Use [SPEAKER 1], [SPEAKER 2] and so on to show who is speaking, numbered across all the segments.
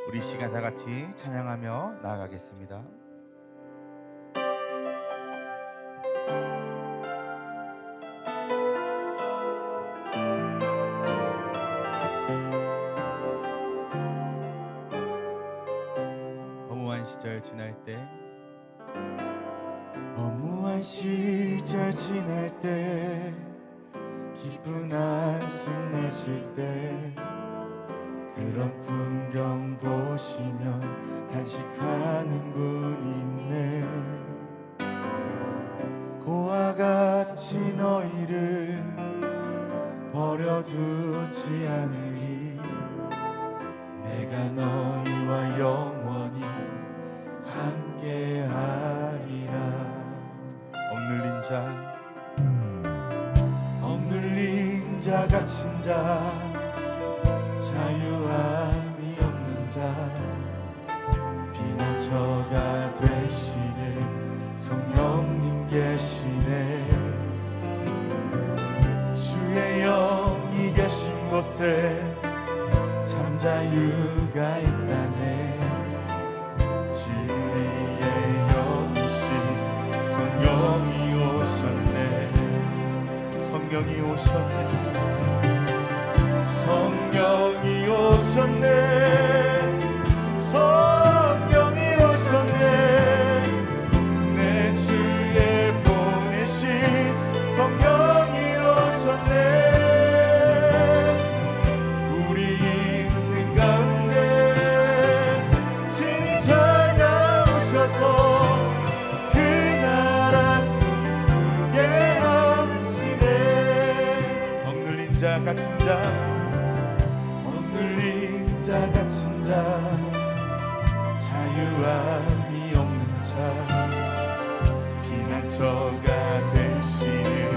[SPEAKER 1] 우리 시간 다 같이 찬양하며 나아가겠습니다. 허무한 시절 지날 때, 허무한 시절 지날 때, 기쁜 한숨 내쉴 때, 그런 풍경 보시면 단식하는 분이 있네. 고와 같이 너희를 버려두지 않으리. 내가 너희와 영원히 함께하리라. 억눌린 자 갇힌 자, 자유함이 없는 자, 피난처가 되시는 성령님 계시네. 주의 영이 계신 곳에 참 자유가 있다네. 진리의 영이신 성령이 오셨네. 성령이 오셨네. 성령이 오셨네. 성령이 오셨네. 내 주에 보내신 성령이 오셨네. 우리 인생 가운데 친히 찾아오셔서 그 나라 꿈꾸게 하시네. 억눌린 자 갇힌 자, 자 갇힌 자, 자유함이 없는 자, 피난처가 되시는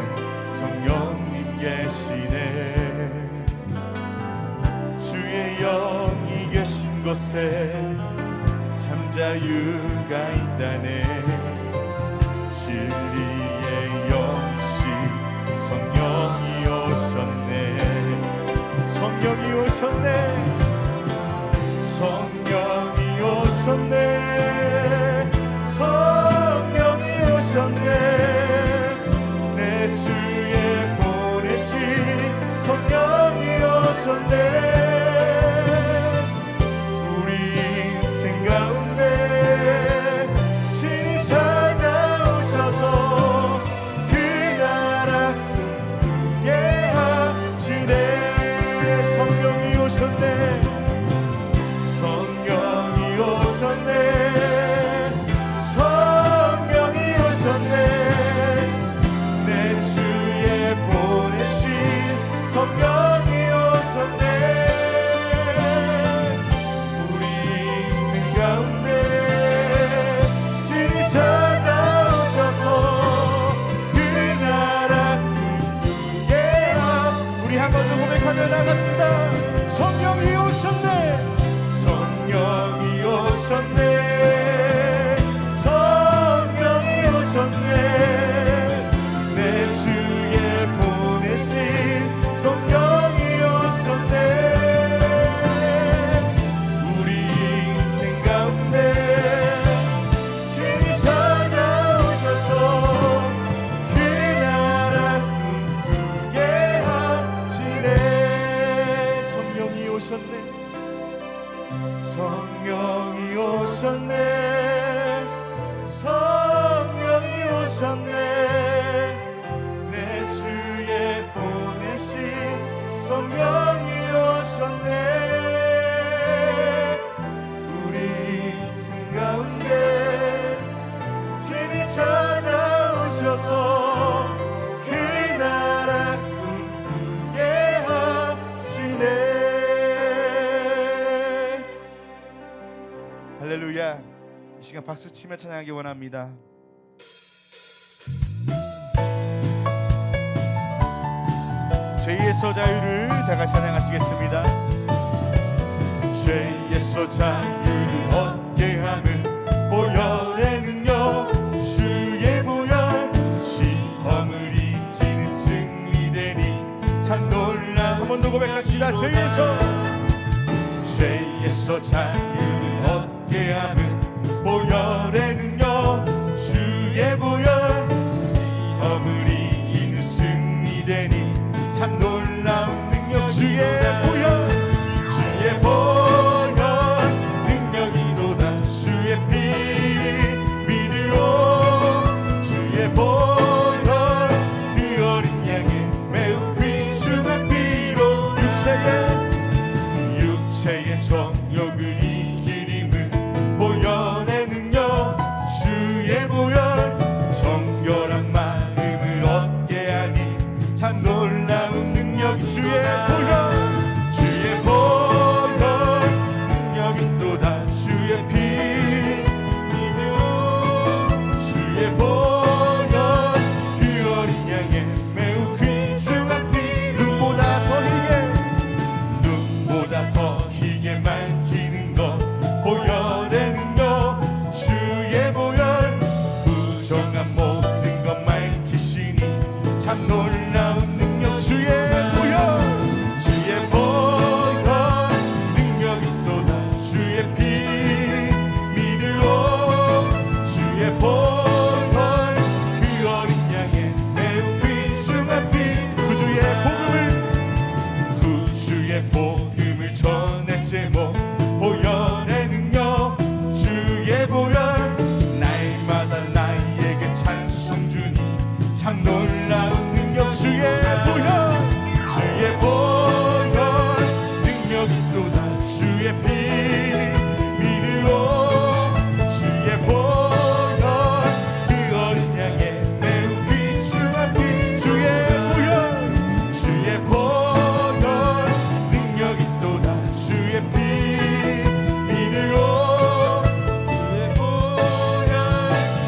[SPEAKER 1] 성령님 계시네. 주의 영이 계신 곳에 참 자유가 있다네. 진리의 영이신 성령이 오셨네. 성령이 오셨네. 성령이 오셨네. 성령이 오셨네. 내 주에 보내신 성령이 오셨네. 우리 인생 가운데 친히 찾아오셔서 그 나라 꿈꾸게 하시네. 성령이 오셨네. 성령이 오셨네. 성령이 오셨네. 내 주에 보내신 성령이 오셨네. 우리 인생 가운데 친히 찾아오셔서 그 나라 꿈꾸게 우리 한 번 더 고백하며 나갑시다. 성령이 오셨네. 성령이 오셨네. 성령이 오셨네. 내 주에 보내신 성령이 오셨네. 우리 인생 가운데 친히 찾아오셔서 그 나라 꿈꾸게 하시네. 성령이 오셨네. 성령이 오셨네. 성령이 오셨네. 내 주에 보내신 성령이 오셨네. 우리 인생 가운데 친히 찾아오셔서 그 나라 꿈꾸게 하시네. 할렐루야. 이 시간 박수 치며 찬양하기 원합니다. 죄에서 자유를 다 같이 찬양하시겠습니다. 죄에서 자유를 얻게 함은 보혈의 능력, 주의 보혈 시험을 이기는 승리되니 참 놀라. 한 번 더 고백합시다. 죄에서 자유를 얻게 함은 보혈의 능력 주의 보혈 시험을 이기는 승리되니 참 놀라운 능력 주의 보혈 주의 보혈 능력이로다 주의 피 믿으오 주의 보혈 그 어린 양의 매우 귀중한 피로 육체의 정욕을 이기림을 보혈의 능력 주의 보혈 정결한 마음을 얻게 하니 참 놀라운 능력 주의 보혈 주의 보혈 능력이 또다 주의 피 주의 보혈 그 어린 양의 매우 귀중한 피 눈보다 더 희게 맑히는 것 보혈의 능력 주의 보혈 부정한 모든 것 맑히시니 참 놀라운 능력 주의 보혈 주의 보혈 능력이 또다 주의 피 믿으오 주의 보혈 그 어린 양의 매우 귀중한 피 구주의 복음을 전해 제목 보혈의 능력 주의 보혈 날마다 나에게 찬송 주니 참 놀라운 능력 주의 보혈 능력이 또다 주의 피 믿으오 주의 보혈 그 어린 양의 매우 귀중한 피 주의 보혈 능력이 또다 주의 피 믿으오 주의 보혈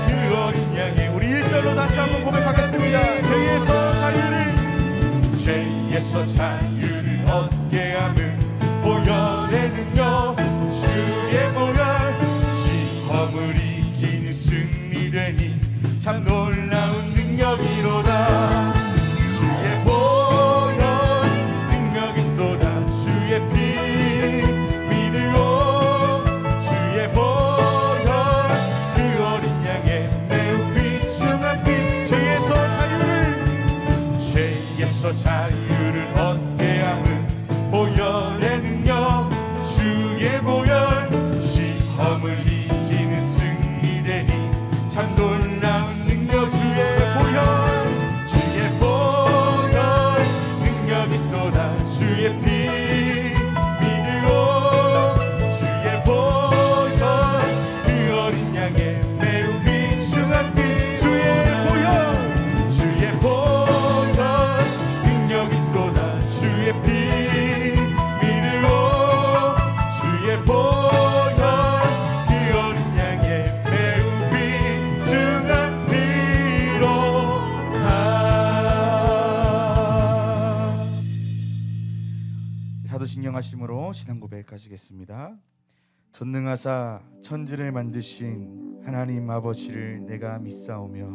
[SPEAKER 1] 그 어린 양의 우리 1절로 다시 한번 고백하겠습니다. 죄에서 자유를 얻게 함은 보혈의 능력 주의 보혈 시험을 이기는 승리되니 참 놀라운 능력이로다 주의 보혈 능력이 또다 주의 피 믿으오 주의 보혈 그 어린 양의 매우 귀중한 피 죄에서 자유를 얻게 함은 보혈의 능력 주의 보혈 시험을 이기는 승리되니 참 놀라운 능력 주의 보혈 능력이 또다 주의 피 믿으오 주의 보혈 그 어린 양의 매우 귀중한 피 주의 보혈 능력이 또다 주의 피 믿으오 주의 보혈 그 어린 양의 매우 귀중한 피로다. 사도신경하심으로 신앙 고백하시겠습니다. 전능하사 천지를 만드신 하나님 아버지를 내가 믿사오며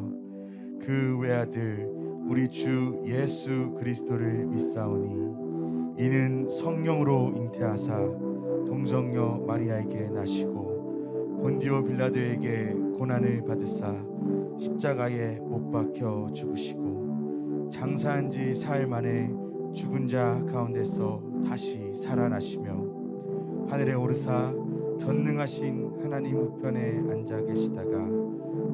[SPEAKER 1] 그 외아들 우리 주 예수 그리스도를 믿사오니 이는 성령으로 잉태하사 동정녀 마리아에게 나시고 본디오 빌라도에게 고난을 받으사 십자가에 못 박혀 죽으시고 장사한 지 사흘 만에 죽은 자 가운데서 다시 살아나시며 하늘에 오르사 전능하신 하나님 우편에 앉아 계시다가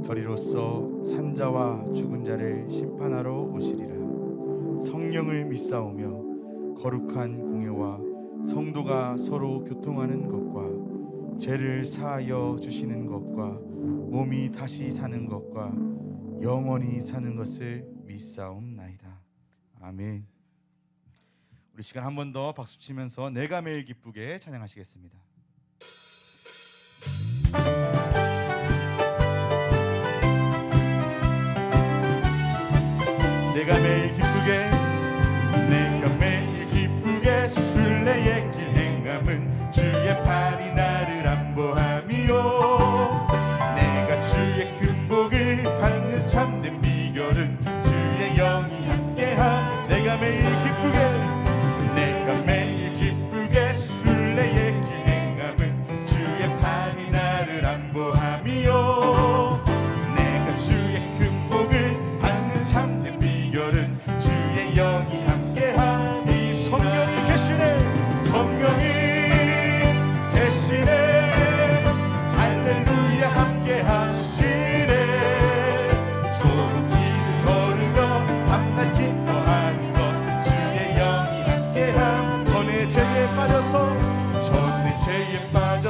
[SPEAKER 1] 저리로서 산자와 죽은 자를 심판하러 오시리라. 성령을 믿사오며 거룩한 공예와 성도가 서로 교통하는 것과 죄를 사하여 주시는 것과 몸이 다시 사는 것과 영원히 사는 것을 믿사옵나이다. 아멘. 우리 시간 한 번 더 박수 치면서 내가 매일 기쁘게 찬양하시겠습니다. 내가 매일 기쁘게 순례의 길 행함은 주의 팔이 나를 안보함이요 내가 주의 큰 복을 받는 참된 비결은 주의 영이 함께함. 내가 매일 기쁘게 순례의 길 행함은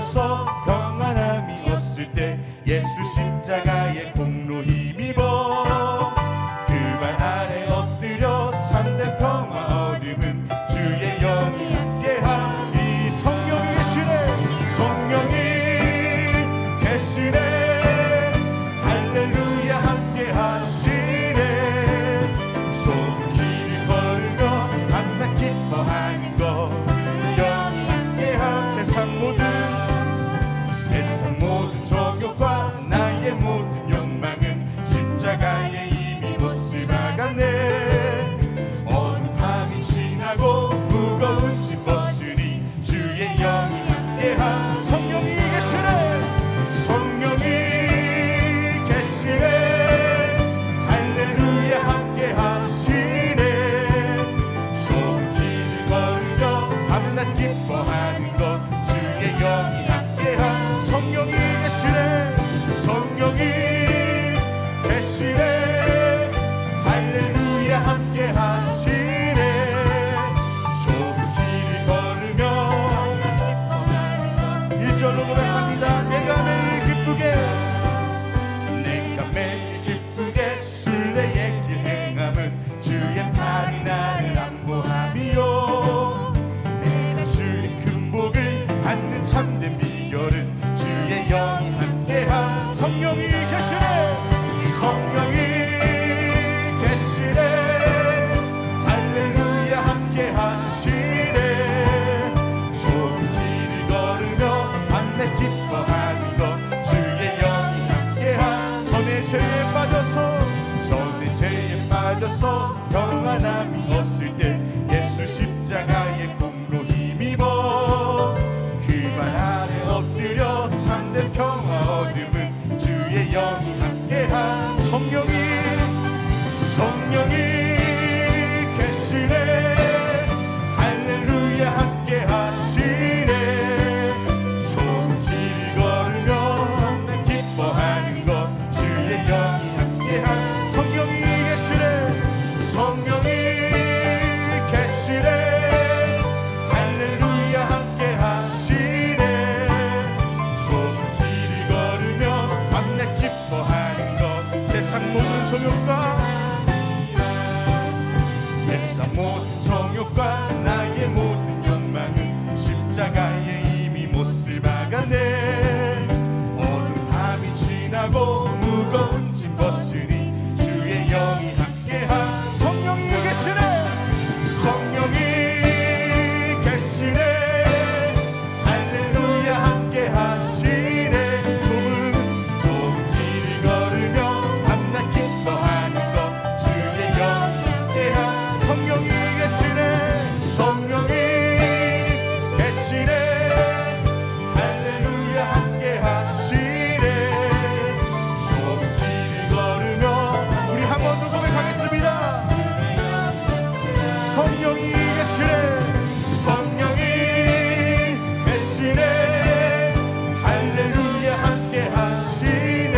[SPEAKER 1] 빠져서 평안함이 없을 때 예수 십자가의 공로 힘입어 그 발 아래 엎드려 참된 평화 얻음은 주의 영이 함께하니 성령이 계시네 성령이 계시네 할렐루야 함께하시네 좁은 길을 걸으며 밤낮 기뻐하는 것 영이 함께하 세상 모든 정욕과 나의 모든 욕망은 십자가에 이미 못을 박았네 어두운 밤이 지나고 무거운 짐 벗으니 주의 영이 함께하 성령이 계시네 성령이 계시네 할렐루야 함께하시네 좁은 길을 걸으며 밤낮 기뻐하는 것 주의 영이 함께하 성령이 계시네 성령이 계시네 할렐루야 함께하시네 좁은 길을 걸으며 1절로 고백합니다 내가 매일 기쁘게 순례의 길 행함은 주의 팔이 나를 안보함이요 내가 주의 큰 복을 받는 참된 비결은 주의 영이 함께함 성령이 계시네 성령이 계시네 할렐루야 함께하시네 좁은 길을 걸으며 밤낮 기뻐하는 것 주의 영이 함께함 전의 죄에 빠져서 평안함이 없을 때 예수 십자가의 공로 힘입어 그 발 아래 엎드려 참된 평화 얻음은 주의 영이 함께한 성령이 계시네 할렐루야 함께하시네 좁은 길을 걸으며 기뻐하는 것 주의 영이 함께한 성령이 계시네 성령이 계시네 할렐루야 함께하시네 좁은 길을 걸으며 밤낮 기뻐하는 것 세상 모든 정욕과 나의 모든 욕망은 십자가에 이미 못을 박았네 어두운 밤이 지나고 무거운 짐 벗으니 주의 영이 함께한 성령이 계시네 성령이 계시네 할렐루야 함께하시네 좁은 길을 걸으며 밤낮 기뻐하는 것 주의 영이 함께한 성령이 계시네 성령이 계시네 할렐루야 함께하시네 좁은 길을 걸으며 우리 한 번 더 고백하겠습니다 성령이 계시네 성령이 계시네 할렐루야 함께하시네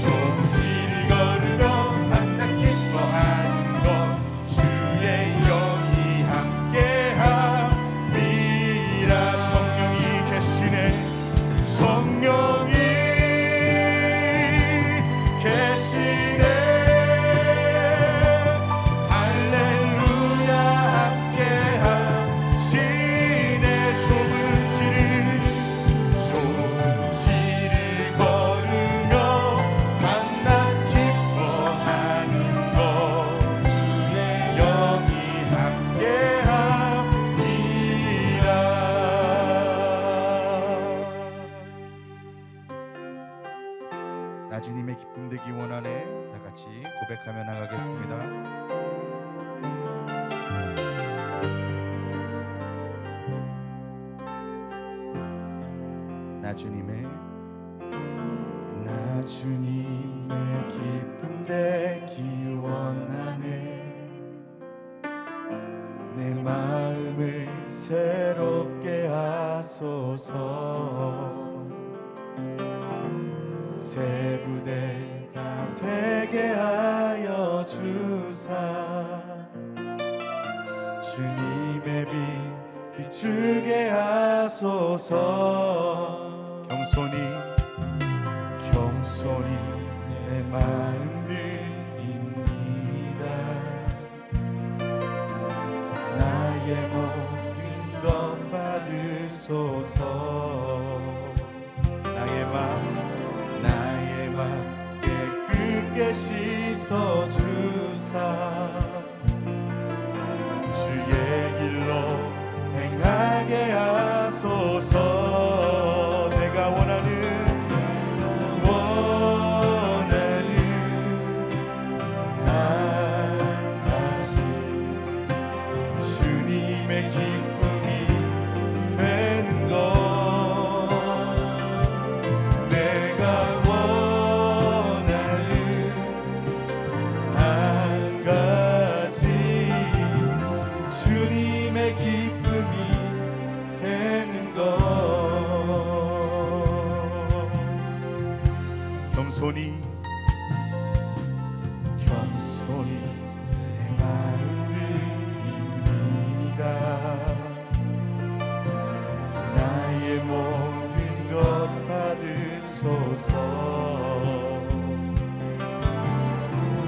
[SPEAKER 1] 좁은 길을 걸으며 밤낮 기뻐하는 것 주의 영이 함께함이라 성령이 계시네 성령이 계시네 할렐루야 함께하시네 좁은 길을 걸으며 밤낮 기뻐하는 것 주의 영이 함께함이라 나 주님의 기쁨 되기 원하네 다 같이 고백하며 나가겠습니다 나 주님의 기쁨 되기 원하네 내 마음을 새롭게 하소서 새 부대가 되게 하여 주사 주님의 빛 비추게 하소서 하소서. 겸손히 내 마음 드립니다. 나의 모든 것 받으소서. 나의 맘 깨끗게 씻어 주사 주의 길로 행하게 하소서. 내가 원하는 한 가지 주님의 기쁨이 되는 것. 내가 원하는 한 가지 주님의 기쁨이 되는 것. 겸손히 내 마음 드립니다. 나의 모든 것 받으소서.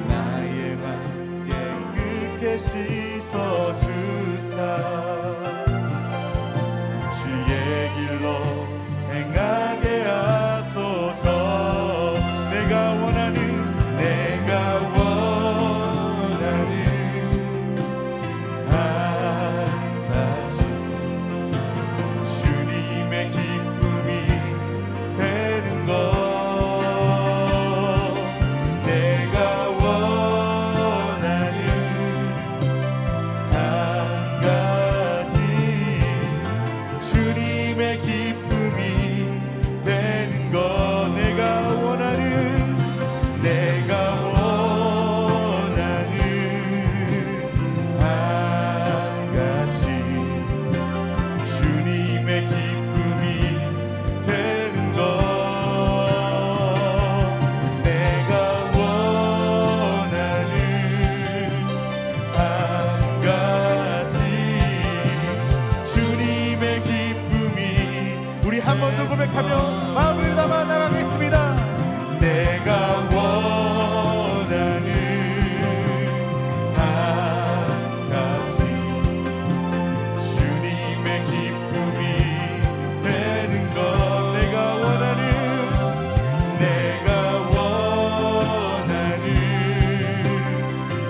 [SPEAKER 1] 나의 맘 깨끗게 씻어 주사 주의 길로 행하게 하소서. 내가 원하는 한 가지 주님의 기쁨이 되는 것. 내가 원하는 한 가지 주님의 기쁨이 되는 것. 내가 원하는 한 가지 주님의 기쁨이 되는 것. 내가 원하는 한 가지 주님의 기쁨이. 우리 한 번 더 고백하며 마음을 담아 나가겠습니다. 내가 원하는 한 가지 주님의 기쁨이 되는 것. 내가 원하는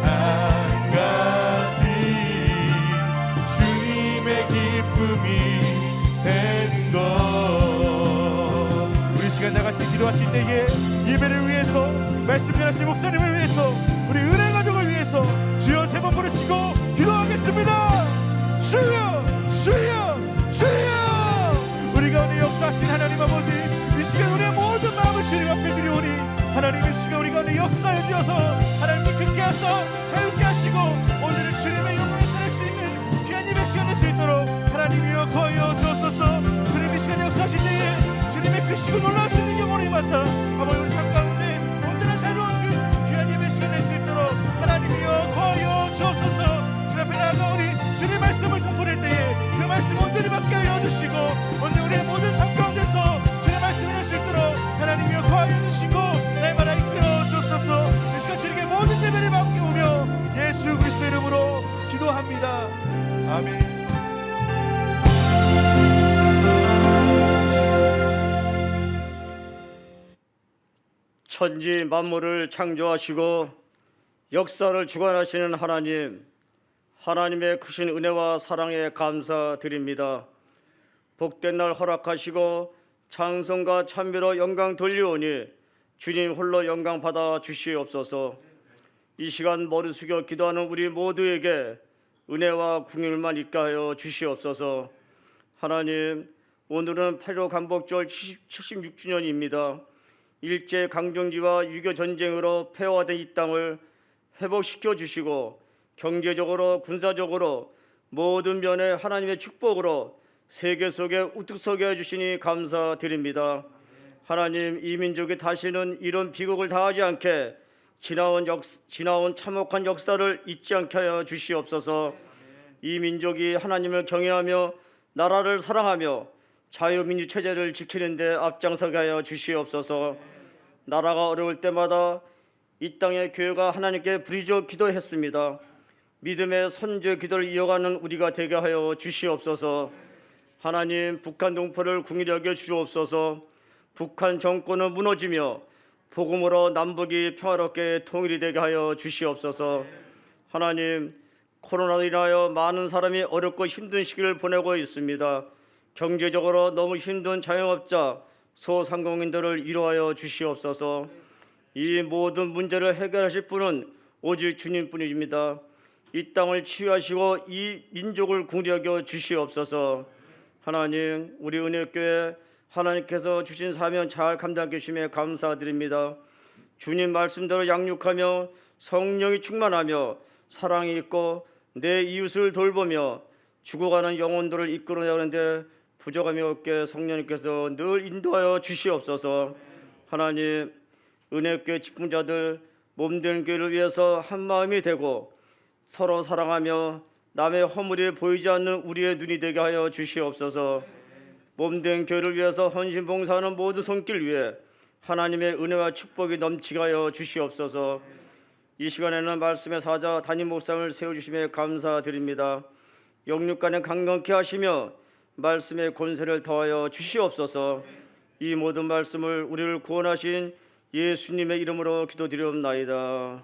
[SPEAKER 1] 한 가지 주님의 기쁨이 되는 것. 우리 시간 나같이 기도하실 때에 예배를 위해서, 말씀 전하신 목사님을 위해서, 우리 은혜 가족을 위해서 주여 세 번 부르시고 기도하겠습니다. 주여 주여 주여. 우리 가운데 역사하신 하나님 아버지, 이 시간 우리의 모든 마음을 주님 앞에 드리오니 하나님, 이 시간 우리 가운데 역사해 주셔서 하나님께 듣게 하셔 자유케 하시고 오늘은 주님의 영광을 드릴 수 있는 귀한 예배 시간 될 수 있도록 하나님이여 거하여 주옵소서. 주님 이 시간 역사하실 때에 주님의 크시고 놀라우신 능력으로 임하사 아버지 우리 삶 가운데 언제나 새로운 그 귀한 예배 시간 될 수 있도록 하나님이여 거하여 주옵소서. 주님 앞에 나아가오니 주님 말씀을 선포할 때에 그 말씀 온전히 받게 하여 주시고 오늘 우리의 모든 삶 가운데서 주의 말씀을 할 수 있도록 하나님이여 거하여 주시고 날마다 이끌어 주옵소서. 이 시간 주님께 모든 예배를 맡기오며 예수 그리스도의 이름으로 기도합니다. 아멘.
[SPEAKER 2] 천지 만물을 창조하시고 역사를 주관하시는 하나님, 하나님의 크신 은혜와 사랑에 감사드립니다. 복된 날 허락하시고 찬송과 찬미로 영광 돌리오니 주님 홀로 영광 받아 주시옵소서. 이 시간 머리 숙여 기도하는 우리 모두에게 은혜와 궁율만 있게 하여 주시옵소서. 하나님, 오늘은 8.15 광복절 76주년입니다. 일제강점기와 유교 전쟁으로 폐허된 이 땅을 회복시켜 주시고 경제적으로 군사적으로 모든 면에 하나님의 축복으로 세계 속에 우뚝 서게 해주시니 감사드립니다. 하나님, 이 민족이 다시는 이런 비극을 당하지 않게 지나온 참혹한 역사를 잊지 않게 하여 주시옵소서. 이 민족이 하나님을 경외하며 나라를 사랑하며 자유민주 체제를 지키는 데 앞장서게 하여 주시옵소서. 나라가 어려울 때마다 이 땅의 교회가 하나님께 부르짖어 기도했습니다. 믿음의 선제 기도를 이어가는 우리가 되게 하여 주시옵소서. 하나님, 북한 동포를 긍휼히 여겨 주옵소서. 북한 정권은 무너지며 복음으로 남북이 평화롭게 통일이 되게 하여 주시옵소서. 하나님, 코로나로 인하여 많은 사람이 어렵고 힘든 시기를 보내고 있습니다. 경제적으로 너무 힘든 자영업자, 소상공인들을 위로하여 주시옵소서. 이 모든 문제를 해결하실 분은 오직 주님뿐입니다. 이 땅을 치유하시고 이 민족을 긍휼히 여겨 주시옵소서. 하나님, 우리 은혜교회 하나님께서 주신 사명 잘 감당해 주심에 감사드립니다. 주님 말씀대로 양육하며 성령이 충만하며 사랑이 있고 내 이웃을 돌보며 죽어가는 영혼들을 이끌어내는데 부족함이 없게 성령님께서 늘 인도하여 주시옵소서. 하나님, 은혜교회 직분자들 몸된 교회를 위해서 한 마음이 되고 서로 사랑하며 남의 허물이 보이지 않는 우리의 눈이 되게 하여 주시옵소서. 몸된 교회를 위해서 헌신 봉사하는 모든 손길 위에 하나님의 은혜와 축복이 넘치게 하여 주시옵소서. 이 시간에는 말씀의 사자 담임 목사님을 세워주심에 감사드립니다. 영육간에 강건케 하시며 말씀의 권세를 더하여 주시옵소서. 이 모든 말씀을 우리를 구원하신 예수님의 이름으로 기도드리옵나이다.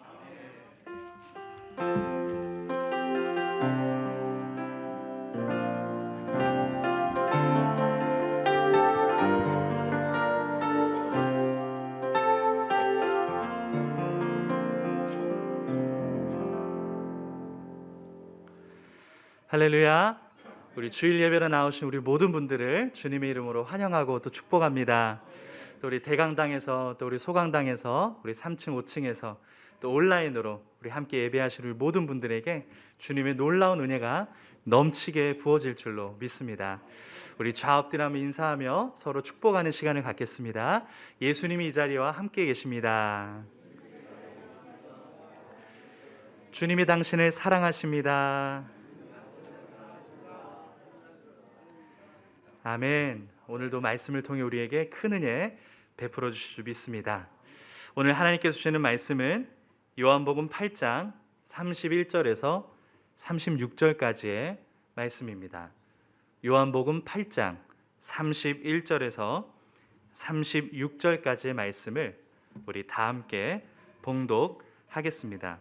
[SPEAKER 3] 할렐루야. 우리 주일 예배로 나오신 우리 모든 분들을 주님의 이름으로 환영하고 또 축복합니다. 또 우리 대강당에서 또 우리 소강당에서 우리 3층 5층에서 또 온라인으로 우리 함께 예배하실 우리 모든 분들에게 주님의 놀라운 은혜가 넘치게 부어질 줄로 믿습니다. 우리 좌엎드리며 인사하며 서로 축복하는 시간을 갖겠습니다. 예수님이 이 자리와 함께 계십니다. 주님이 당신을 사랑하십니다. 아멘. 오늘도 말씀을 통해 우리에게 큰 은혜 베풀어 주실 줄 믿습니다. 오늘 하나님께서 주시는 말씀은 요한복음 8장 31절에서 36절까지의 말씀입니다. 요한복음 8장 31절에서 36절까지의 말씀을 우리 다 함께 봉독하겠습니다.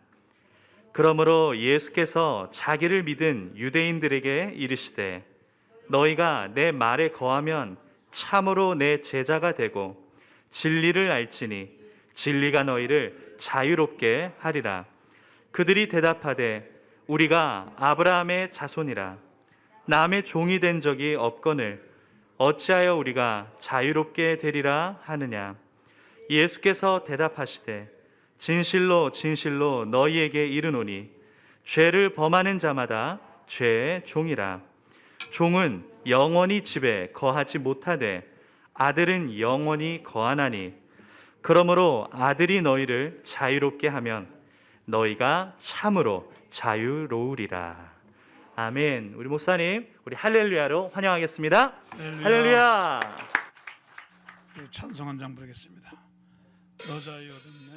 [SPEAKER 3] 그러므로 예수께서 자기를 믿은 유대인들에게 이르시되 너희가 내 말에 거하면 참으로 내 제자가 되고 진리를 알지니 진리가 너희를 자유롭게 하리라. 그들이 대답하되 우리가 아브라함의 자손이라 남의 종이 된 적이 없거늘 어찌하여 우리가 자유롭게 되리라 하느냐. 예수께서 대답하시되 진실로 진실로 너희에게 이르노니 죄를 범하는 자마다 죄의 종이라. 종은 영원히 집에 거하지 못하되 아들은 영원히 거하나니 그러므로 아들이 너희를 자유롭게 하면 너희가 참으로 자유로우리라. 아멘. 우리 목사님, 우리 할렐루야로 환영하겠습니다. 할렐루야.
[SPEAKER 4] 찬송 한 장 부르겠습니다. 너 자유 얻었네.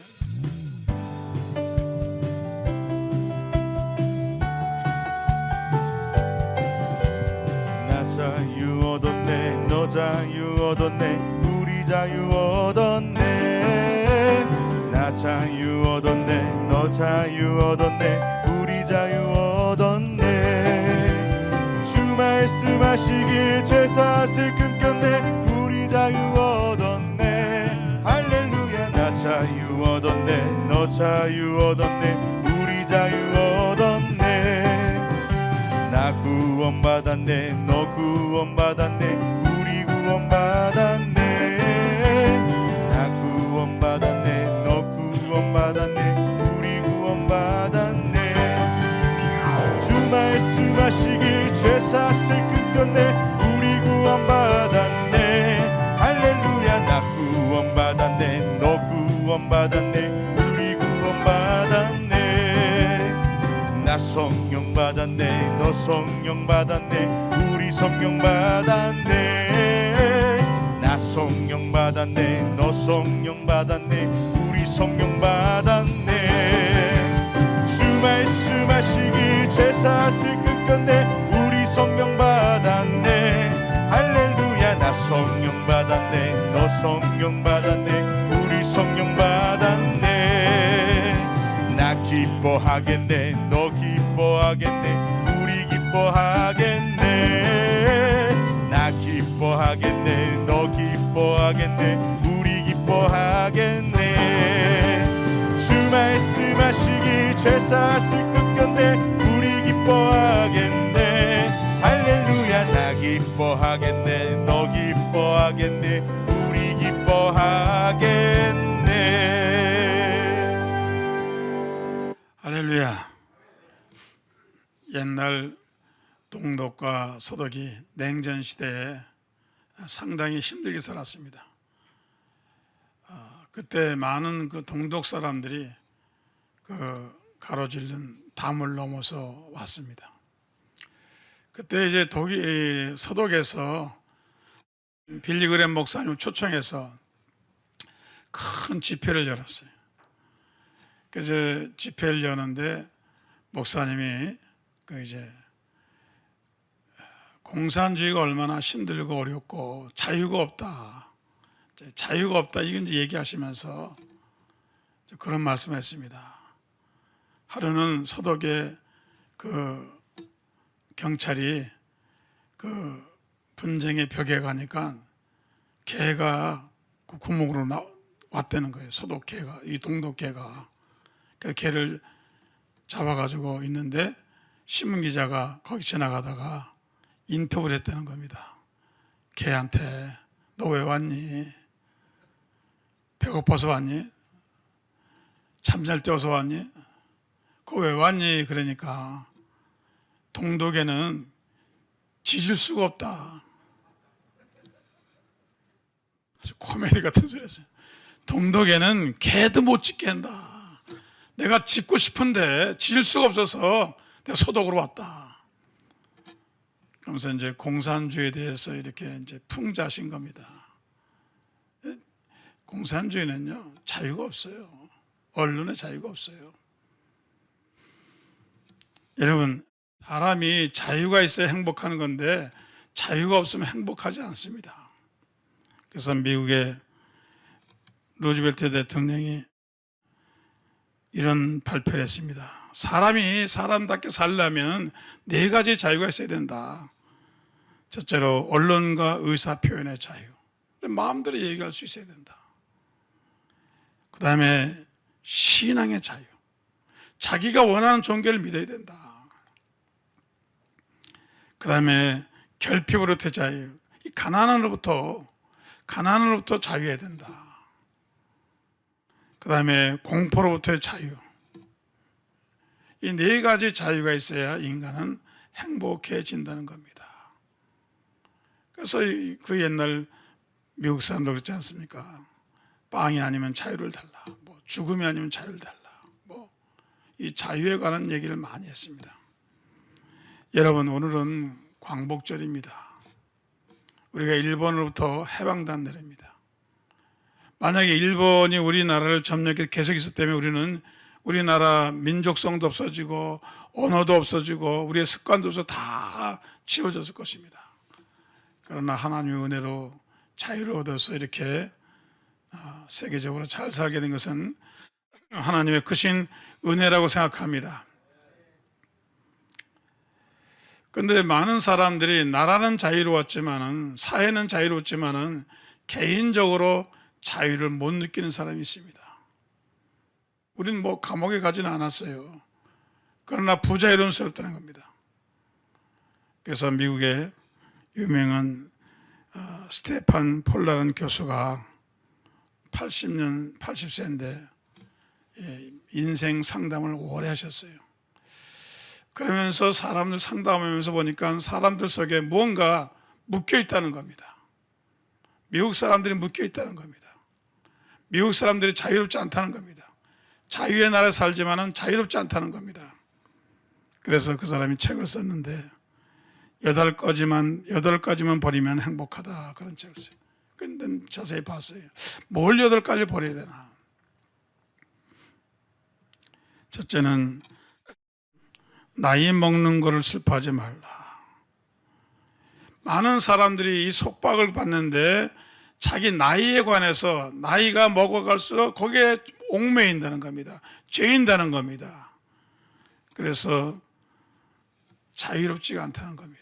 [SPEAKER 1] 자유 얻었네, 너 자유 얻었네, 우리 자유 얻었네. 나 자유 얻었네, 너 자유 얻었네, 우리 자유 얻었네. 주 말씀하시길 죄사슬 끊겼네, 우리 자유 얻었네. 할렐루야. 나 자유 얻었네, 너 자유 얻었네, 우리 자유 얻었네. 나 구원받았네, 너 구원받았네, 우리 구원받았네. 나 구원받았네, 너 구원받았네, 우리 구원받았네. 주 말씀하시길 죄사슬 끊겼네, 우리 구원받았네. 할렐루야. 나 구원받았네, 너 구원받았네, 우리 구원받았네. 나 성령 받았네, 너 성령 받았네, 우리 성령 받았네. 받았네. 너 성령 받았네. 우리 성령 받았네. 주 말씀하시기 죄 사슬 끊겼네. 우리 성령 받았네. 할렐루야. 나 성령 받았네. 너 성령 받았네. 우리 성령 받았네. 나 기뻐하겠네. 너 기뻐하겠네. 우리 기뻐하겠네. 나 기뻐하겠네. 너 기뻐하겠네. 우리 기뻐하겠네. 주 말씀하시기 죄 사슬 끊겼네. 우리 기뻐하겠네. 할렐루야. 나 기뻐하겠네. 너 기뻐하겠네. 우리 기뻐하겠네.
[SPEAKER 4] 할렐루야. 옛날 동독과 서독이 냉전 시대에 상당히 힘들게 살았습니다. 그때 많은 그 동독 사람들이 그 가로질른 담을 넘어서 왔습니다. 그때 이제 서독에서 빌리그램 목사님을 초청해서 큰 집회를 열었어요. 그래서 집회를 여는데 목사님이 공산주의가 얼마나 힘들고 어렵고 자유가 없다 이건 이제 얘기하시면서 그런 말씀을 했습니다. 하루는 서독에 그 경찰이 그 분쟁의 벽에 가니까 개가 그 구멍으로 왔다는 거예요. 서독 개가, 이 동독 개가. 그 개를 잡아가지고 있는데 신문 기자가 거기 지나가다가 인터뷰를 했다는 겁니다. 개한테 너 왜 왔니? 배고파서 왔니? 잠잘 때 어서 왔니? 그거 왜 왔니? 그러니까 동독에는 짖을 수가 없다. 코미디 같은 소리 했어요. 동독에는 개도 못 짖게 한다. 내가 짖고 싶은데 짖을 수가 없어서 내가 서독으로 왔다. 그러면서 이제 공산주의에 대해서 이렇게 이제 풍자하신 겁니다. 공산주의는요, 자유가 없어요. 언론의 자유가 없어요. 여러분, 사람이 자유가 있어야 행복하는 건데 자유가 없으면 행복하지 않습니다. 그래서 미국의 루즈벨트 대통령이 이런 발표를 했습니다. 사람이 사람답게 살려면 4가지 자유가 있어야 된다. 첫째로 언론과 의사표현의 자유. 마음대로 얘기할 수 있어야 된다. 그 다음에 신앙의 자유. 자기가 원하는 종교를 믿어야 된다. 그 다음에 결핍으로부터 자유. 이 가난으로부터 자유해야 된다. 그 다음에 공포로부터의 자유. 이 4가지 자유가 있어야 인간은 행복해진다는 겁니다. 그래서 그 옛날 미국 사람들 그렇지 않습니까? 빵이 아니면 자유를 달라. 죽음이 아니면 자유를 달라. 이 자유에 관한 얘기를 많이 했습니다. 여러분, 오늘은 광복절입니다. 우리가 일본으로부터 해방된 날입니다. 만약에 일본이 우리나라를 점령해 계속 있었다면 우리는 우리나라 민족성도 없어지고 언어도 없어지고 우리의 습관도 없어 다 지워졌을 것입니다. 그러나 하나님의 은혜로 자유를 얻어서 이렇게 세계적으로 잘 살게 된 것은 하나님의 크신 은혜라고 생각합니다. 그런데 많은 사람들이 나라는 자유로웠지만은, 사회는 자유로웠지만은 개인적으로 자유를 못 느끼는 사람이 있습니다. 우리는 감옥에 가지는 않았어요. 그러나 부자유로움스럽다는 겁니다. 그래서 미국의 유명한 스테판 폴라라는 교수가 80세인데 인생 상담을 오래 하셨어요. 그러면서 사람들 상담하면서 보니까 사람들 속에 무언가 묶여 있다는 겁니다. 미국 사람들이 묶여 있다는 겁니다. 미국 사람들이 자유롭지 않다는 겁니다. 자유의 나라에 살지만은 자유롭지 않다는 겁니다. 그래서 그 사람이 책을 썼는데 8가지만 버리면 행복하다, 그런 책을 써요. 근데 자세히 봤어요. 뭘 8가지를 버려야 되나? 첫째는 나이 먹는 거를 슬퍼하지 말라. 많은 사람들이 이 속박을 받는데 자기 나이에 관해서 나이가 먹어갈수록 거기에 옥매인다는 겁니다. 죄인다는 겁니다. 그래서 자유롭지가 않다는 겁니다.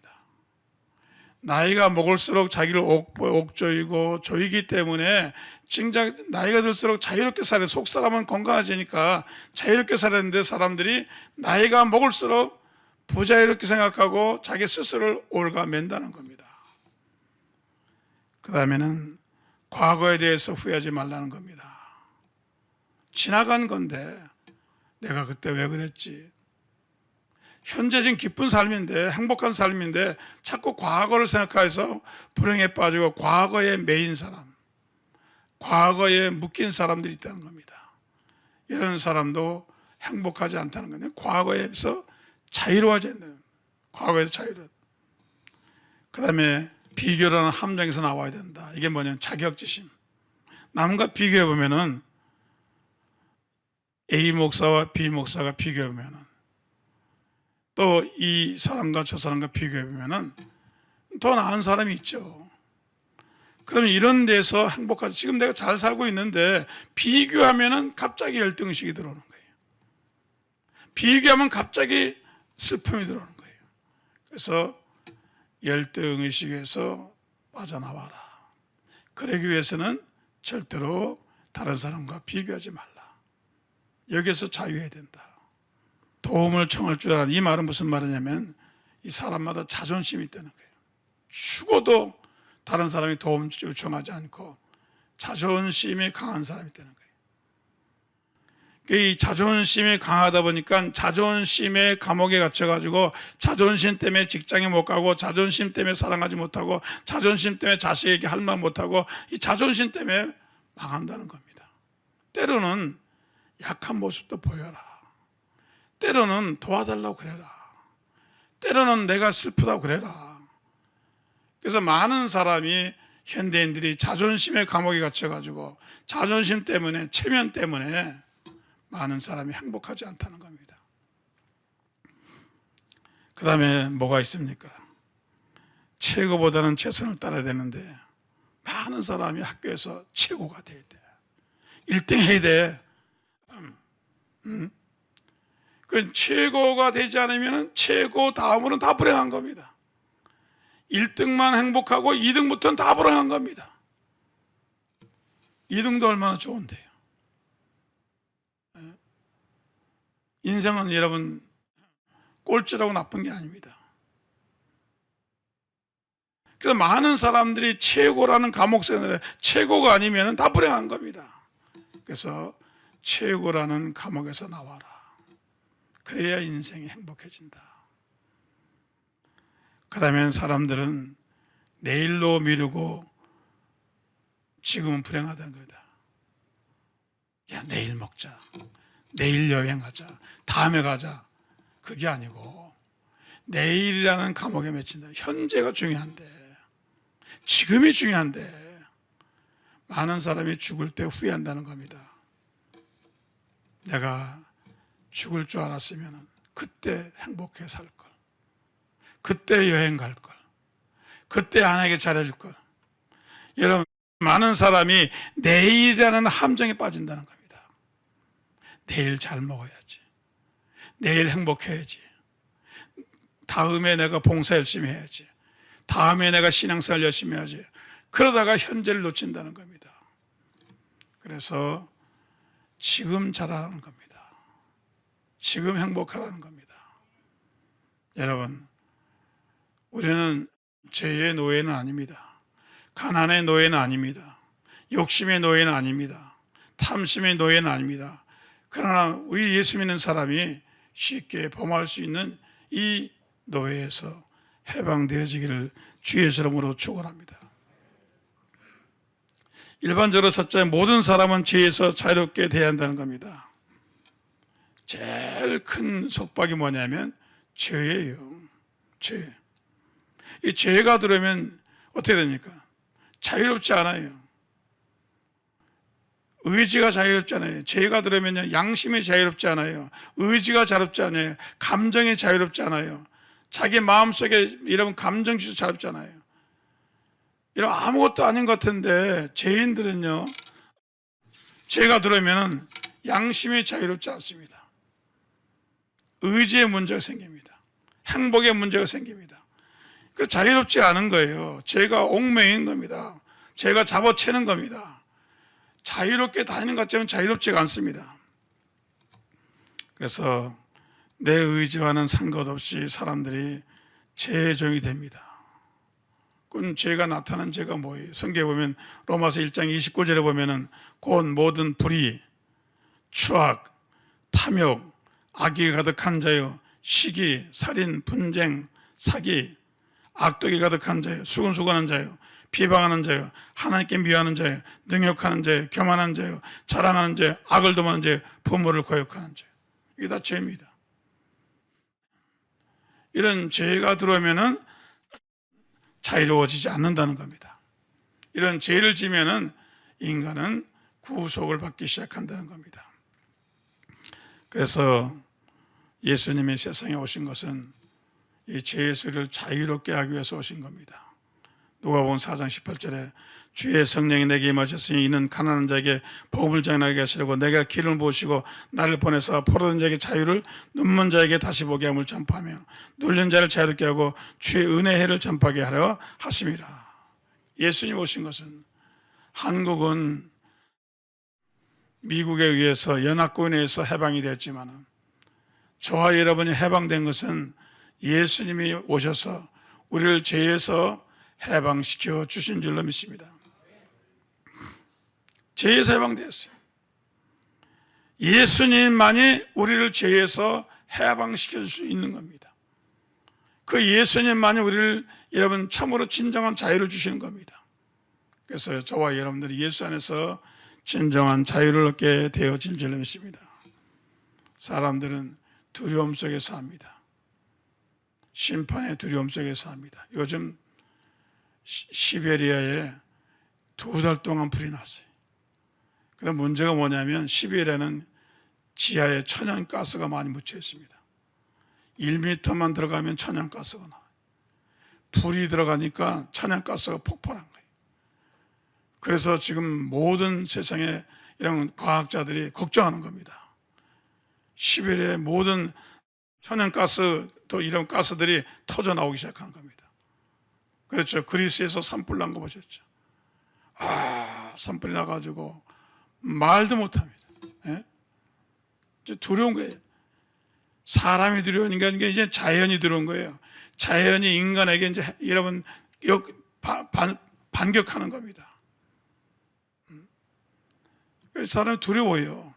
[SPEAKER 4] 나이가 먹을수록 자기를 옥조이고 조이기 때문에 진짜 나이가 들수록 자유롭게 살아야 속 사람은 건강해지니까 자유롭게 살아야 되는데 사람들이 나이가 먹을수록 부자유롭게 생각하고 자기 스스로를 올가맨다는 겁니다. 그 다음에는 과거에 대해서 후회하지 말라는 겁니다. 지나간 건데 내가 그때 왜 그랬지? 현재 지금 기쁜 삶인데 행복한 삶인데 자꾸 과거를 생각해서 불행에 빠지고 과거에 매인 사람, 과거에 묶인 사람들이 있다는 겁니다. 이런 사람도 행복하지 않다는 거예요. 과거에서 자유로워져야 된다는, 과거에서 자유로워. 그 다음에 비교라는 함정에서 나와야 된다. 이게 뭐냐면 자격지심. 남과 비교해 보면은 A 목사와 B 목사가 비교해 보면은 또 이 사람과 저 사람과 비교해 보면은 더 나은 사람이 있죠. 그러면 이런 데서 행복하지. 지금 내가 잘 살고 있는데 비교하면은 갑자기 열등의식이 들어오는 거예요. 비교하면 갑자기 슬픔이 들어오는 거예요. 그래서 열등의식에서 빠져나와라. 그러기 위해서는 절대로 다른 사람과 비교하지 말라. 여기에서 자유해야 된다. 도움을 청할 줄 아는 이 말은 무슨 말이냐면 이 사람마다 자존심이 있다는 거예요. 죽어도 다른 사람이 도움 요청하지 않고 자존심이 강한 사람이 있다는 거예요. 이 자존심이 강하다 보니까 자존심의 감옥에 갇혀가지고 자존심 때문에 직장에 못 가고 자존심 때문에 사랑하지 못하고 자존심 때문에 자식에게 할 말 못하고 이 자존심 때문에 망한다는 겁니다. 때로는 약한 모습도 보여라. 때로는 도와달라고 그래라. 때로는 내가 슬프다고 그래라. 그래서 많은 사람이 현대인들이 자존심의 감옥에 갇혀가지고 자존심 때문에 체면 때문에 많은 사람이 행복하지 않다는 겁니다. 그 다음에 뭐가 있습니까? 최고보다는 최선을 따라야 되는데 많은 사람이 학교에서 최고가 돼야 돼. 1등 해야 돼. 그 최고가 되지 않으면 최고 다음으로는 다 불행한 겁니다. 1등만 행복하고 2등부터는 다 불행한 겁니다. 2등도 얼마나 좋은데요. 인생은 여러분 꼴찌라고 나쁜 게 아닙니다. 그래서 많은 사람들이 최고라는 감옥생활에 최고가 아니면 다 불행한 겁니다. 그래서 최고라는 감옥에서 나와라. 그래야 인생이 행복해진다. 그 다음에 사람들은 내일로 미루고 지금은 불행하다는 겁니다. 야, 내일 먹자. 내일 여행하자. 다음에 가자. 그게 아니고 내일이라는 감옥에 맺힌다. 현재가 중요한데, 지금이 중요한데 많은 사람이 죽을 때 후회한다는 겁니다. 내가 죽을 줄 알았으면 그때 행복해 살 걸. 그때 여행 갈 걸. 그때 아내에게 잘해줄 걸. 여러분, 많은 사람이 내일이라는 함정에 빠진다는 겁니다. 내일 잘 먹어야지. 내일 행복해야지. 다음에 내가 봉사 열심히 해야지. 다음에 내가 신앙생활 열심히 해야지. 그러다가 현재를 놓친다는 겁니다. 그래서 지금 잘하라는 겁니다. 지금 행복하라는 겁니다. 여러분, 우리는 죄의 노예는 아닙니다. 가난의 노예는 아닙니다. 욕심의 노예는 아닙니다. 탐심의 노예는 아닙니다. 그러나 우리 예수 믿는 사람이 쉽게 범할 수 있는 이 노예에서 해방되어지기를 주의 이름으로 축원합니다. 일반적으로 첫째, 모든 사람은 죄에서 자유롭게 돼야 한다는 겁니다. 제일 큰 속박이 뭐냐면 죄예요. 죄. 이 죄가 들어오면 어떻게 됩니까? 자유롭지 않아요. 의지가 자유롭지 않아요. 죄가 들으면요, 양심이 자유롭지 않아요. 의지가 자유롭지 않아요. 감정이 자유롭지 않아요. 자기 마음속에 이런 감정지수 자유롭지 않아요. 이런 아무것도 아닌 것 같은데 죄인들은요, 죄가 들어오면 양심이 자유롭지 않습니다. 의지의 문제가 생깁니다. 행복의 문제가 생깁니다. 그 자유롭지 않은 거예요. 죄가 옥매인 겁니다. 죄가 잡아채는 겁니다. 자유롭게 다니는 것 같지만 자유롭지가 않습니다. 그래서 내 의지와는 상관없이 사람들이 죄의 종이 됩니다. 그럼 죄가 나타난 죄가 뭐예요? 성경에 보면 로마서 1장 29절에 보면은 곧 모든 불의, 추악, 탐욕, 악이 가득한 자요, 시기, 살인, 분쟁, 사기, 악독이 가득한 자요, 수근수근한 자요, 비방하는 자요, 하나님께 미워하는 자요, 능욕하는 자요, 교만한 자요, 자랑하는 자요, 악을 도모하는 자요, 부모를 거역하는 자요. 이게 다 죄입니다. 이런 죄가 들어오면은 자유로워지지 않는다는 겁니다. 이런 죄를 지면은 인간은 구속을 받기 시작한다는 겁니다. 그래서 예수님이 세상에 오신 것은 이 죄의 소리를 자유롭게 하기 위해서 오신 겁니다. 누가복음 4장 18절에 주의 성령이 내게 임하셨으니 이는 가난한 자에게 복음을 전하게 하시려고 내가 길을 보시고 나를 보내서 포로된 자에게 자유를, 눈먼 자에게 다시 보게 함을 전파하며 눌린 자를 자유롭게 하고 주의 은혜의 해를 전파하게 하려 하심이라. 예수님 오신 것은, 한국은 미국에 의해서 연합군에 의해서 해방이 됐지만 저와 여러분이 해방된 것은 예수님이 오셔서 우리를 죄에서 해방시켜 주신 줄로 믿습니다. 죄에서 해방되었어요. 예수님만이 우리를 죄에서 해방시켜 줄 수 있는 겁니다. 그 예수님만이 우리를, 여러분, 참으로 진정한 자유를 주시는 겁니다. 그래서 저와 여러분들이 예수 안에서 진정한 자유를 얻게 되어질 줄로 믿습니다. 사람들은 두려움 속에서 삽니다. 심판의 두려움 속에서 삽니다. 요즘 시베리아에 2달 동안 불이 났어요. 그런데 문제가 뭐냐면 시베리아는 지하에 천연가스가 많이 묻혀 있습니다. 1m만 들어가면 천연가스가 나와요. 불이 들어가니까 천연가스가 폭발한 거예요. 그래서 지금 모든 세상에 이런 과학자들이 걱정하는 겁니다. 시베리아의 모든 천연가스, 또 이런 가스들이 터져 나오기 시작하는 겁니다. 그렇죠. 그리스에서 산불 난 거 보셨죠. 산불이 나가지고 말도 못합니다. 예? 이제 두려운 거예요. 사람이 두려운 게 아니라 이제 자연이 들어온 거예요. 자연이 인간에게 이제 여러분 반격하는 겁니다. 사람이 두려워요.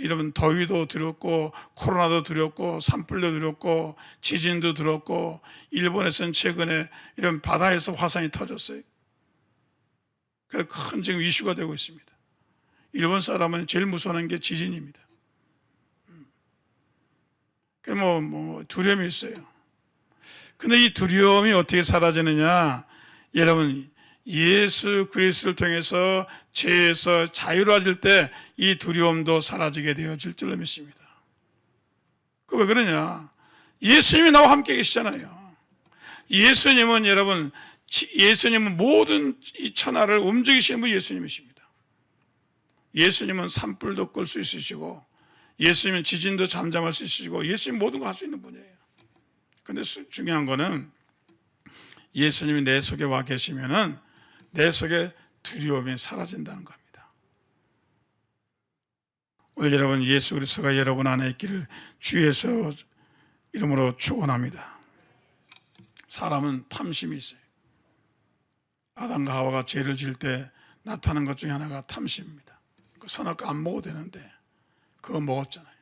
[SPEAKER 4] 이러면 더위도 두렵고 코로나도 두렵고 산불도 두렵고 지진도 두렵고 일본에서는 최근에 이런 바다에서 화산이 터졌어요. 그래서 큰 지금 이슈가 되고 있습니다. 일본 사람은 제일 무서워하는 게 지진입니다. 뭐 두려움이 있어요. 근데 이 두려움이 어떻게 사라지느냐? 여러분, 예수 그리스도를 통해서 죄에서 자유로워질 때 이 두려움도 사라지게 되어질 줄로 믿습니다. 그 왜 그러냐? 예수님이 나와 함께 계시잖아요. 예수님은 여러분, 예수님은 모든 이 천하를 움직이시는 분 예수님이십니다. 예수님은 산불도 끌 수 있으시고 예수님은 지진도 잠잠할 수 있으시고 예수님 모든 거 할 수 있는 분이에요. 그런데 중요한 거는 예수님이 내 속에 와 계시면은 내 속에 두려움이 사라진다는 겁니다. 오늘 여러분, 예수 그리스도가 여러분 안에 있기를 주 예수 이름으로 축원합니다. 사람은 탐심이 있어요. 아담과 하와가 죄를 지을 때 나타난 것 중에 하나가 탐심입니다. 그 선악과 안 먹어도 되는데 그거 먹었잖아요.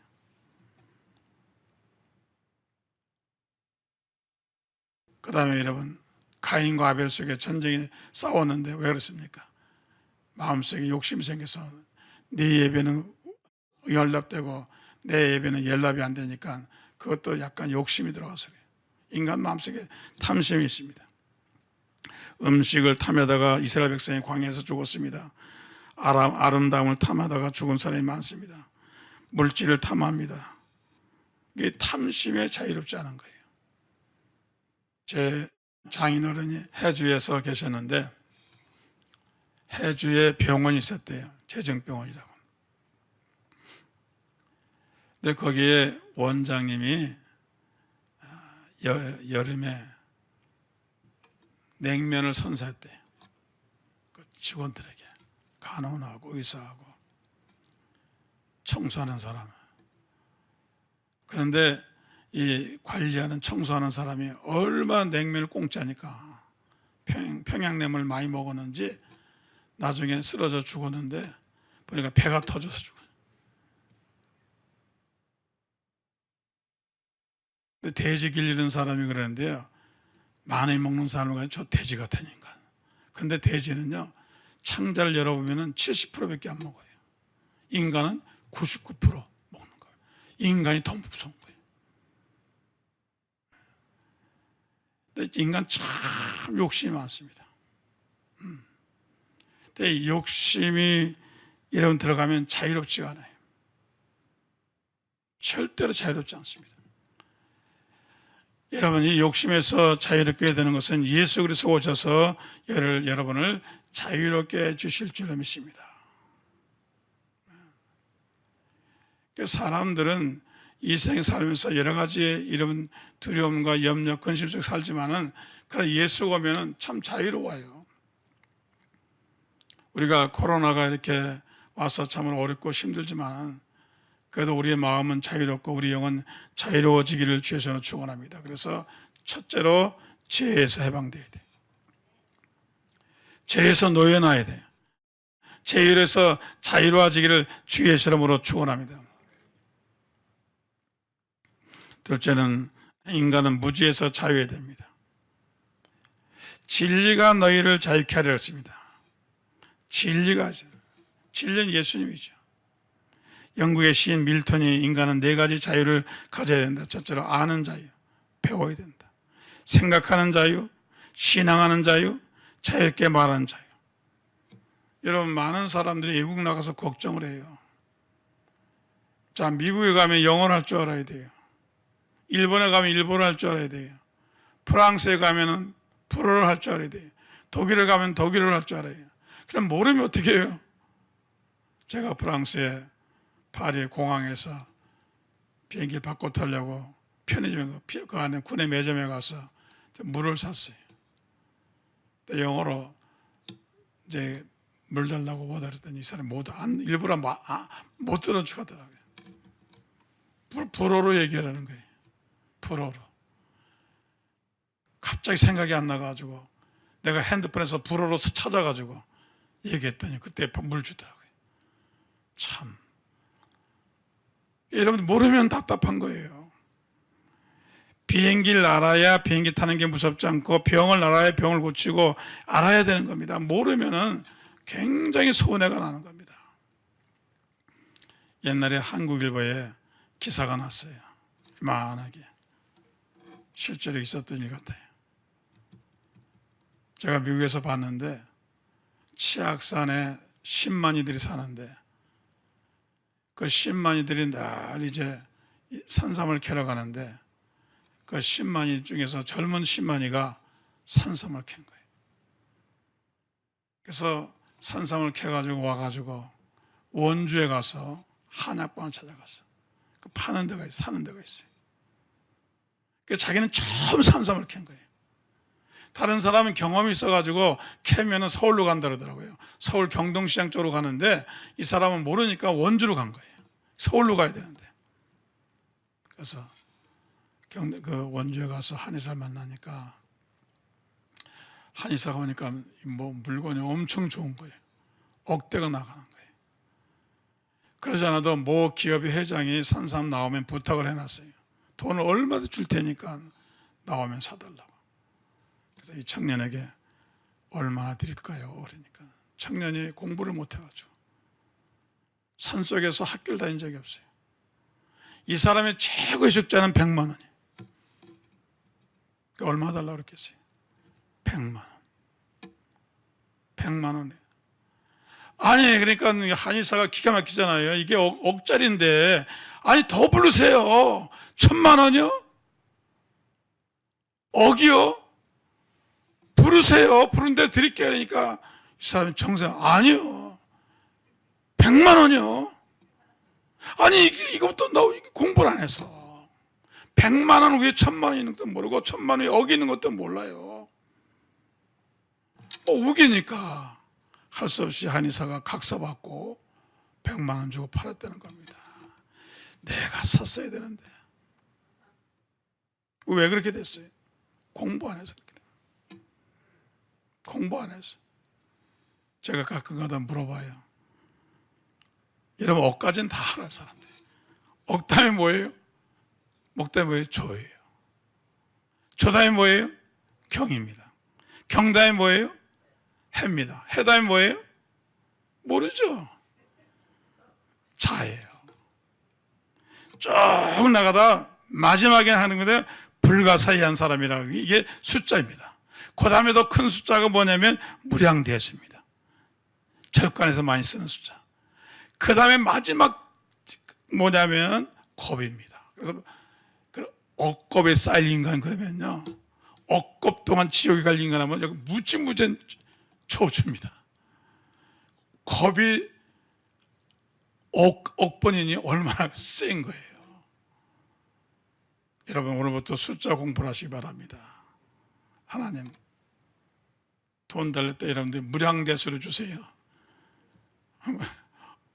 [SPEAKER 4] 그 다음에 여러분, 가인과 아벨 속에 전쟁이 싸웠는데 왜 그렇습니까? 마음속에 욕심이 생겨서 네 예배는 연락되고 내 예배는 연락이 안 되니까 그것도 약간 욕심이 들어가서 그래요. 인간 마음속에 탐심이 있습니다. 음식을 탐하다가 이스라엘 백성이 광야에서 죽었습니다. 아름다움을 탐하다가 죽은 사람이 많습니다. 물질을 탐합니다. 이게 탐심에 자유롭지 않은 거예요. 제 장인어른이 해주에서 계셨는데 해주에 병원이 있었대요. 재정병원이라고. 근데 거기에 원장님이 여름에 냉면을 선사했대요. 그 직원들에게, 간호하고 의사하고 청소하는 사람. 그런데 이 관리하는 청소하는 사람이 얼마나 냉면을 공짜니까 평양냉면을 많이 먹었는지 나중에 쓰러져 죽었는데 보니까 배가 터져서 죽었어요. 근데 돼지 길리는 사람이 그러는데요, 많이 먹는 사람을 가지고 저 돼지 같은 인간. 근데 돼지는요, 창자를 열어보면 70%밖에 안 먹어요. 인간은 99% 먹는 거예요. 인간이 더 무서운 거예요. 근데 인간 참 욕심이 많습니다. 근데 이 욕심이 이러면 들어가면 자유롭지가 않아요. 절대로 자유롭지 않습니다. 여러분, 이 욕심에서 자유롭게 되는 것은 예수 그리스도 오셔서 여러분을 자유롭게 해주실 줄로 믿습니다. 사람들은 이 생에 살면서 여러 가지 이런 두려움과 염려, 근심 속에 살지만은 그러나 예수가 오면은 참 자유로워요. 우리가 코로나가 이렇게 와서 참 어렵고 힘들지만 그래도 우리의 마음은 자유롭고 우리 영은 자유로워지기를 주에서는 축원합니다. 그래서 첫째로 죄에서 해방돼야 돼요. 죄에서 놓여놔야 돼요. 죄에서 자유로워지기를 주의 이름으로 축원합니다. 둘째는 인간은 무지에서 자유해야 됩니다. 진리가 너희를 자유케 하려 했습니다. 진리는 예수님이죠. 영국의 시인 밀턴이 인간은 4가지 자유를 가져야 된다. 첫째로 아는 자유, 배워야 된다. 생각하는 자유, 신앙하는 자유, 자유롭게 말하는 자유. 여러분, 많은 사람들이 외국 나가서 걱정을 해요. 자, 미국에 가면 영어를 할 줄 알아야 돼요. 일본에 가면 일본어를 할 줄 알아야 돼요. 프랑스에 가면 불어를 할 줄 알아야 돼요. 독일에 가면 독일어를 할 줄 알아요. 그럼 모르면 어떻게 해요? 제가 프랑스에 파리 공항에서 비행기를 바꿔 타려고 편의점에 그 안에 군내 매점에 가서 물을 샀어요. 영어로 이제 물 달라고 뭐다 그랬더니 이 사람이 일부러 못 들은 척 하더라고요. 불어로 얘기하라는 거예요. 불어로. 갑자기 생각이 안 나가지고 내가 핸드폰에서 불어로 찾아가지고 얘기했더니 그때 물 주더라고요. 참. 여러분, 모르면 답답한 거예요. 비행기를 알아야 비행기 타는 게 무섭지 않고 병을 알아야 병을 고치고 알아야 되는 겁니다. 모르면은 굉장히 손해가 나는 겁니다. 옛날에 한국일보에 기사가 났어요. 이만하게. 실제로 있었던 일 같아요. 제가 미국에서 봤는데 치악산에 10만이들이 사는데 그 10만이들이 날 이제 산삼을 캐러 가는데 그 10만이 중에서 젊은 10만이가 산삼을 캔 거예요. 그래서 산삼을 캐가지고 와가지고 원주에 가서 한약방을 찾아갔어. 그 파는 데가 있어, 사는 데가 있어요. 그래서 자기는 처음 산삼을 캔 거예요. 다른 사람은 경험이 있어가지고 캐면은 서울로 간다 그러더라고요. 서울 경동시장 쪽으로 가는데 이 사람은 모르니까 원주로 간 거예요. 서울로 가야 되는데. 그래서 그 원주에 가서 한의사를 만나니까 한의사가 오니까 뭐 물건이 엄청 좋은 거예요. 억대가 나가는 거예요. 그러지 않아도 모 기업의 회장이 산삼 나오면 부탁을 해놨어요. 돈을 얼마나 줄 테니까 나오면 사달라고. 그래서 이 청년에게 얼마나 드릴까요? 그러니까 청년이 공부를 못해가지고 산속에서 학교를 다닌 적이 없어요. 이 사람의 최고의 숙자는 100만 원이에요. 얼마 달라고 그랬겠어요? 100만 원. 100만 원이에요. 아니 그러니까 한의사가 기가 막히잖아요. 이게 억짜리인데 아니 더 부르세요. 1000만 원이요? 억이요? 부르세요. 부른 대로 드릴게요. 그러니까 이 사람이 정상 아니요. 100만 원이요? 아니 이것부터 너 공부를 안 해서 100만 원 위에 1000만 원 있는 것도 모르고 1000만 원 위에 억이 있는 것도 몰라요. 우기니까 할 수 없이 한의사가 각서받고 100만 원 주고 팔았다는 겁니다. 내가 샀어야 되는데 왜 그렇게 됐어요? 공부 안 해서 그렇게 돼요. 공부 안 해서. 제가 가끔가다 물어봐요. 여러분 억까지는 다 알아요 사람들이. 억 다음에 뭐예요? 목 다음에 뭐예요? 조예요. 조 다음에 뭐예요? 경입니다. 경 다음에 뭐예요? 해입니다. 해 다음에 뭐예요? 모르죠. 자예요. 쭉 나가다 마지막에 하는 건데 불가사의한 사람이라고 이게 숫자입니다. 그 다음에 더 큰 숫자가 뭐냐면 무량대수입니다. 절간에서 많이 쓰는 숫자. 그 다음에 마지막 뭐냐면 겁입니다. 그래서 억겁에 쌓일 인간 그러면요 억겁 동안 지옥에 갈 인간 하면 여기 무지무진 초주입니다. 겁이 억번이니 얼마나 센 거예요. 여러분 오늘부터 숫자 공부를 하시기 바랍니다. 하나님 돈 달릴 때 여러분들 무량대수로 주세요.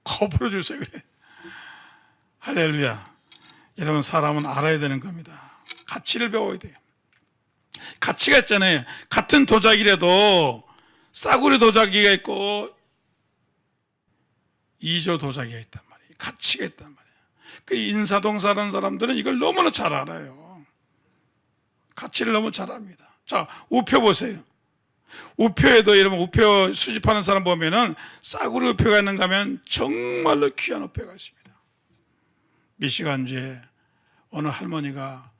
[SPEAKER 4] 겁으로 주세요. 그래. 할렐루야. 여러분 사람은 알아야 되는 겁니다. 가치를 배워야 돼요. 가치가 있잖아요. 같은 도자기라도 싸구려 도자기가 있고 이조 도자기가 있단 말이에요. 가치가 있단 말이에요. 그 인사동사 하는 사람들은 이걸 너무나 잘 알아요. 가치를 너무 잘 압니다. 자, 우표 보세요. 우표에도 여러분 우표 수집하는 사람 보면은 싸구려 우표가 있는가 하면 정말로 귀한 우표가 있습니다. 미시간주에 어느 할머니가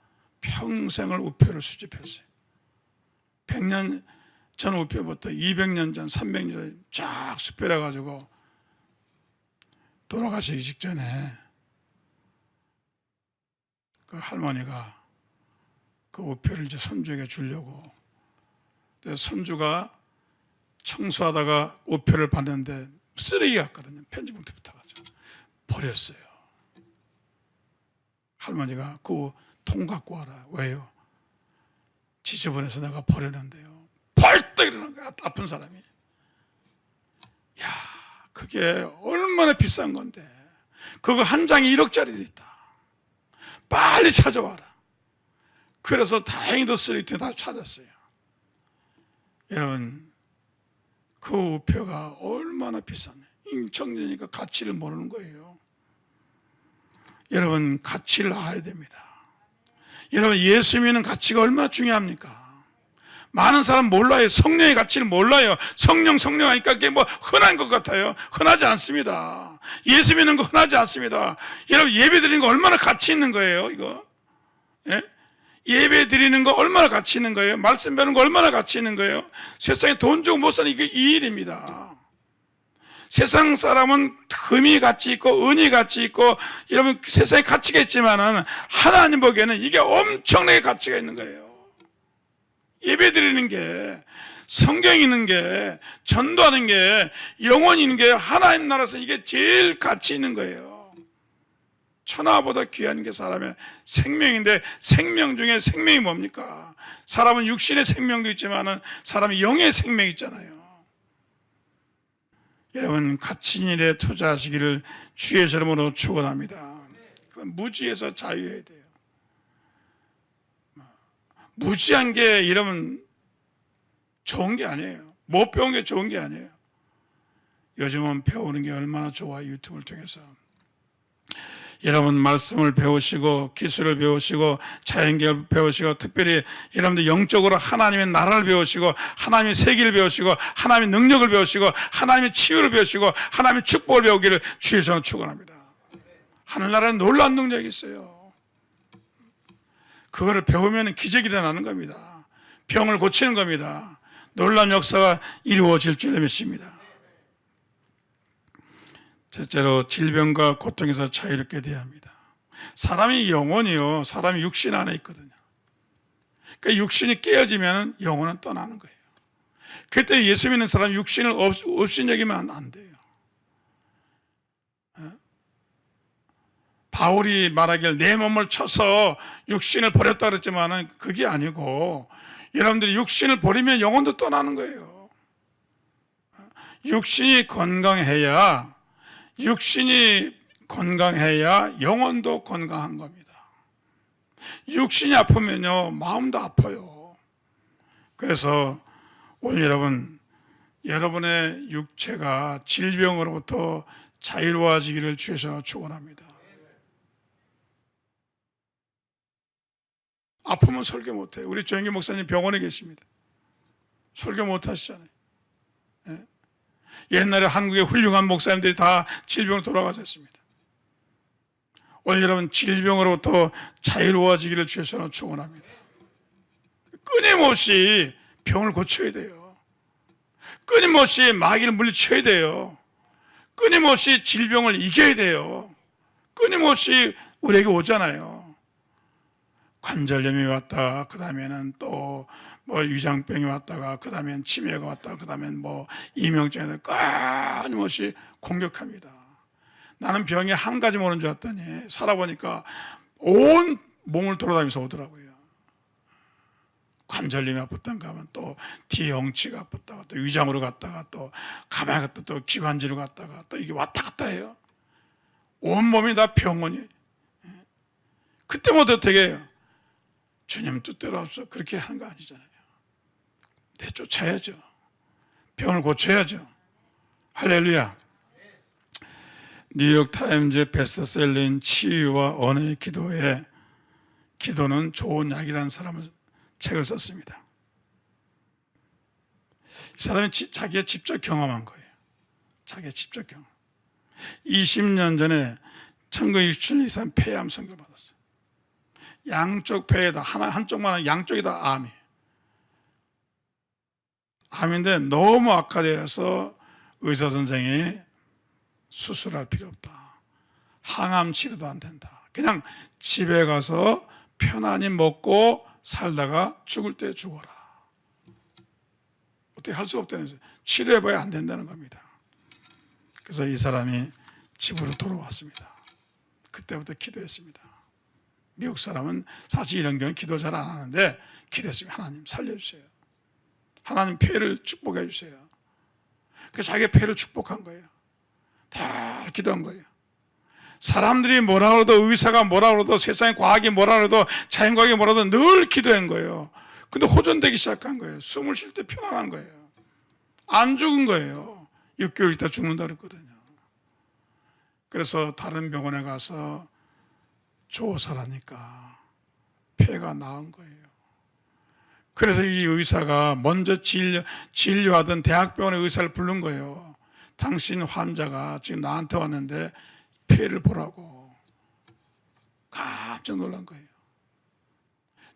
[SPEAKER 4] 평생을 우표를 수집했어요. 100년 전 우표부터 200년 전, 300년 전 쫙 수표해가지고 돌아가시기 직전에 그 할머니가 그 우표를 이제 손주에게 주려고 손주가 청소하다가 우표를 봤는데 쓰레기 같거든요. 편지봉투 붙어가지고 버렸어요. 할머니가 그 통 갖고 와라. 왜요? 지저분해서 내가 버렸는데요. 벌떡 일어난 거야. 아픈 사람이. 야, 그게 얼마나 비싼 건데. 그거 한 장이 1억짜리도 있다. 빨리 찾아와라. 그래서 다행히도 쓰레기통에 다 찾았어요. 여러분, 그 우표가 얼마나 비싸네. 청년이니까 가치를 모르는 거예요. 여러분, 가치를 알아야 됩니다. 여러분, 예수 믿는 가치가 얼마나 중요합니까? 많은 사람 몰라요. 성령의 가치를 몰라요. 성령 하니까 그게 뭐 흔한 것 같아요. 흔하지 않습니다. 예수 믿는 거 흔하지 않습니다. 여러분, 예배 드리는 거 얼마나 가치 있는 거예요, 이거? 예? 예배 드리는 거 얼마나 가치 있는 거예요? 말씀 배우는 거 얼마나 가치 있는 거예요? 세상에 돈 주고 못 사는 이게 이 일입니다. 세상 사람은 금이 가치 있고 은이 가치 있고 여러분 세상에 가치가 있지만은 하나님 보기에는 이게 엄청나게 가치가 있는 거예요. 예배 드리는 게, 성경 읽는 게, 전도하는 게, 영원 있는 게 하나님 나라에서 이게 제일 가치 있는 거예요. 천하보다 귀한 게 사람의 생명인데 생명 중에 생명이 뭡니까? 사람은 육신의 생명도 있지만은 사람이 영의 생명이 있잖아요. 여러분 가치 일에 투자하시기를 주의 이름으로 축원합니다. 무지에서 자유해야 돼요. 무지한 게 여러분 좋은 게 아니에요. 못 배운 게 좋은 게 아니에요. 요즘은 배우는 게 얼마나 좋아요. 유튜브를 통해서 여러분 말씀을 배우시고 기술을 배우시고 자연계를 배우시고 특별히 여러분들 영적으로 하나님의 나라를 배우시고 하나님의 세계를 배우시고 하나님의 능력을 배우시고 하나님의 치유를 배우시고 하나님의 축복을 배우기를 주의 저는 축원합니다. 하늘나라에 놀라운 능력이 있어요. 그거를 배우면 기적이 일어나는 겁니다. 병을 고치는 겁니다. 놀라운 역사가 이루어질 줄 믿습니다. 첫째로 질병과 고통에서 자유롭게 돼야 합니다. 사람이 영혼이요, 사람이 육신 안에 있거든요. 그러니까 육신이 깨어지면 영혼은 떠나는 거예요. 그때 예수 믿는 사람 육신을 없인 여기면 안 돼요. 바울이 말하길 내 몸을 쳐서 육신을 버렸다 그랬지만 그게 아니고 여러분들이 육신을 버리면 영혼도 떠나는 거예요. 육신이 건강해야 영혼도 건강한 겁니다. 육신이 아프면요 마음도 아파요. 그래서 오늘 여러분의 육체가 질병으로부터 자유로워지기를 주여서 축원합니다. 아프면 설교 못해요. 우리 조영기 목사님 병원에 계십니다. 설교 못하시잖아요. 예? 옛날에 한국의 훌륭한 목사님들이 다 질병으로 돌아가셨습니다. 오늘 여러분 질병으로부터 자유로워지기를 주여서 축원합니다. 끊임없이 병을 고쳐야 돼요. 끊임없이 마귀를 물리쳐야 돼요. 끊임없이 질병을 이겨야 돼요. 끊임없이 우리에게 오잖아요. 관절염이 왔다가 그 다음에는 또 뭐 위장병이 왔다가 그 다음엔 치매가 왔다가 그 다음엔 뭐 이명증이 끊임없이 공격합니다. 나는 병이 한 가지만 오는 줄 알았더니 살아보니까 온 몸을 돌아다니면서 오더라고요. 관절염이 아팠던가 하면 또 뒤엉치가 아팠다가 또 위장으로 갔다가 또 가만히 갔다 또 기관지로 갔다가 또 이게 왔다 갔다 해요. 온 몸이 다 병원이에요. 그때마다 어떻게 해요? 주님 뜻대로 없어 그렇게 하는 거 아니잖아요. 내쫓아야죠. 병을 고쳐야죠. 할렐루야. 뉴욕타임즈 베스트셀러인 치유와 언어의 기도에 기도는 좋은 약이라는 사람은 책을 썼습니다. 이 사람이 자기가 직접 경험한 거예요. 자기가 직접 경험. 20년 전에 1967년 이 사람 폐암 선고를 받았어요. 양쪽 폐에다 한쪽만 양쪽이 다 암이에요. 암인데 너무 악화되어서 의사 선생이 수술할 필요 없다. 항암 치료도 안 된다. 그냥 집에 가서 편안히 먹고 살다가 죽을 때 죽어라. 어떻게 할 수 없다는 거죠. 치료해봐야 안 된다는 겁니다. 그래서 이 사람이 집으로 돌아왔습니다. 그때부터 기도했습니다. 미국 사람은 사실 이런 경우는 기도 잘 안 하는데 기도했습니다. 하나님 살려주세요. 하나님 폐를 축복해 주세요. 그래서 자기의 폐를 축복한 거예요. 다 기도한 거예요. 사람들이 뭐라 그래도 의사가 뭐라 그래도 세상의 과학이 뭐라 그래도 자연과학이 뭐라 그래도 늘 기도한 거예요. 근데 호전되기 시작한 거예요. 숨을 쉴 때 편안한 거예요. 안 죽은 거예요. 6개월 있다 죽는다 그랬거든요. 그래서 다른 병원에 가서 조사하니까 폐가 나은 거예요. 그래서 이 의사가 먼저 진료하던 대학병원의 의사를 부른 거예요. 당신 환자가 지금 나한테 왔는데 폐를 보라고. 깜짝 놀란 거예요.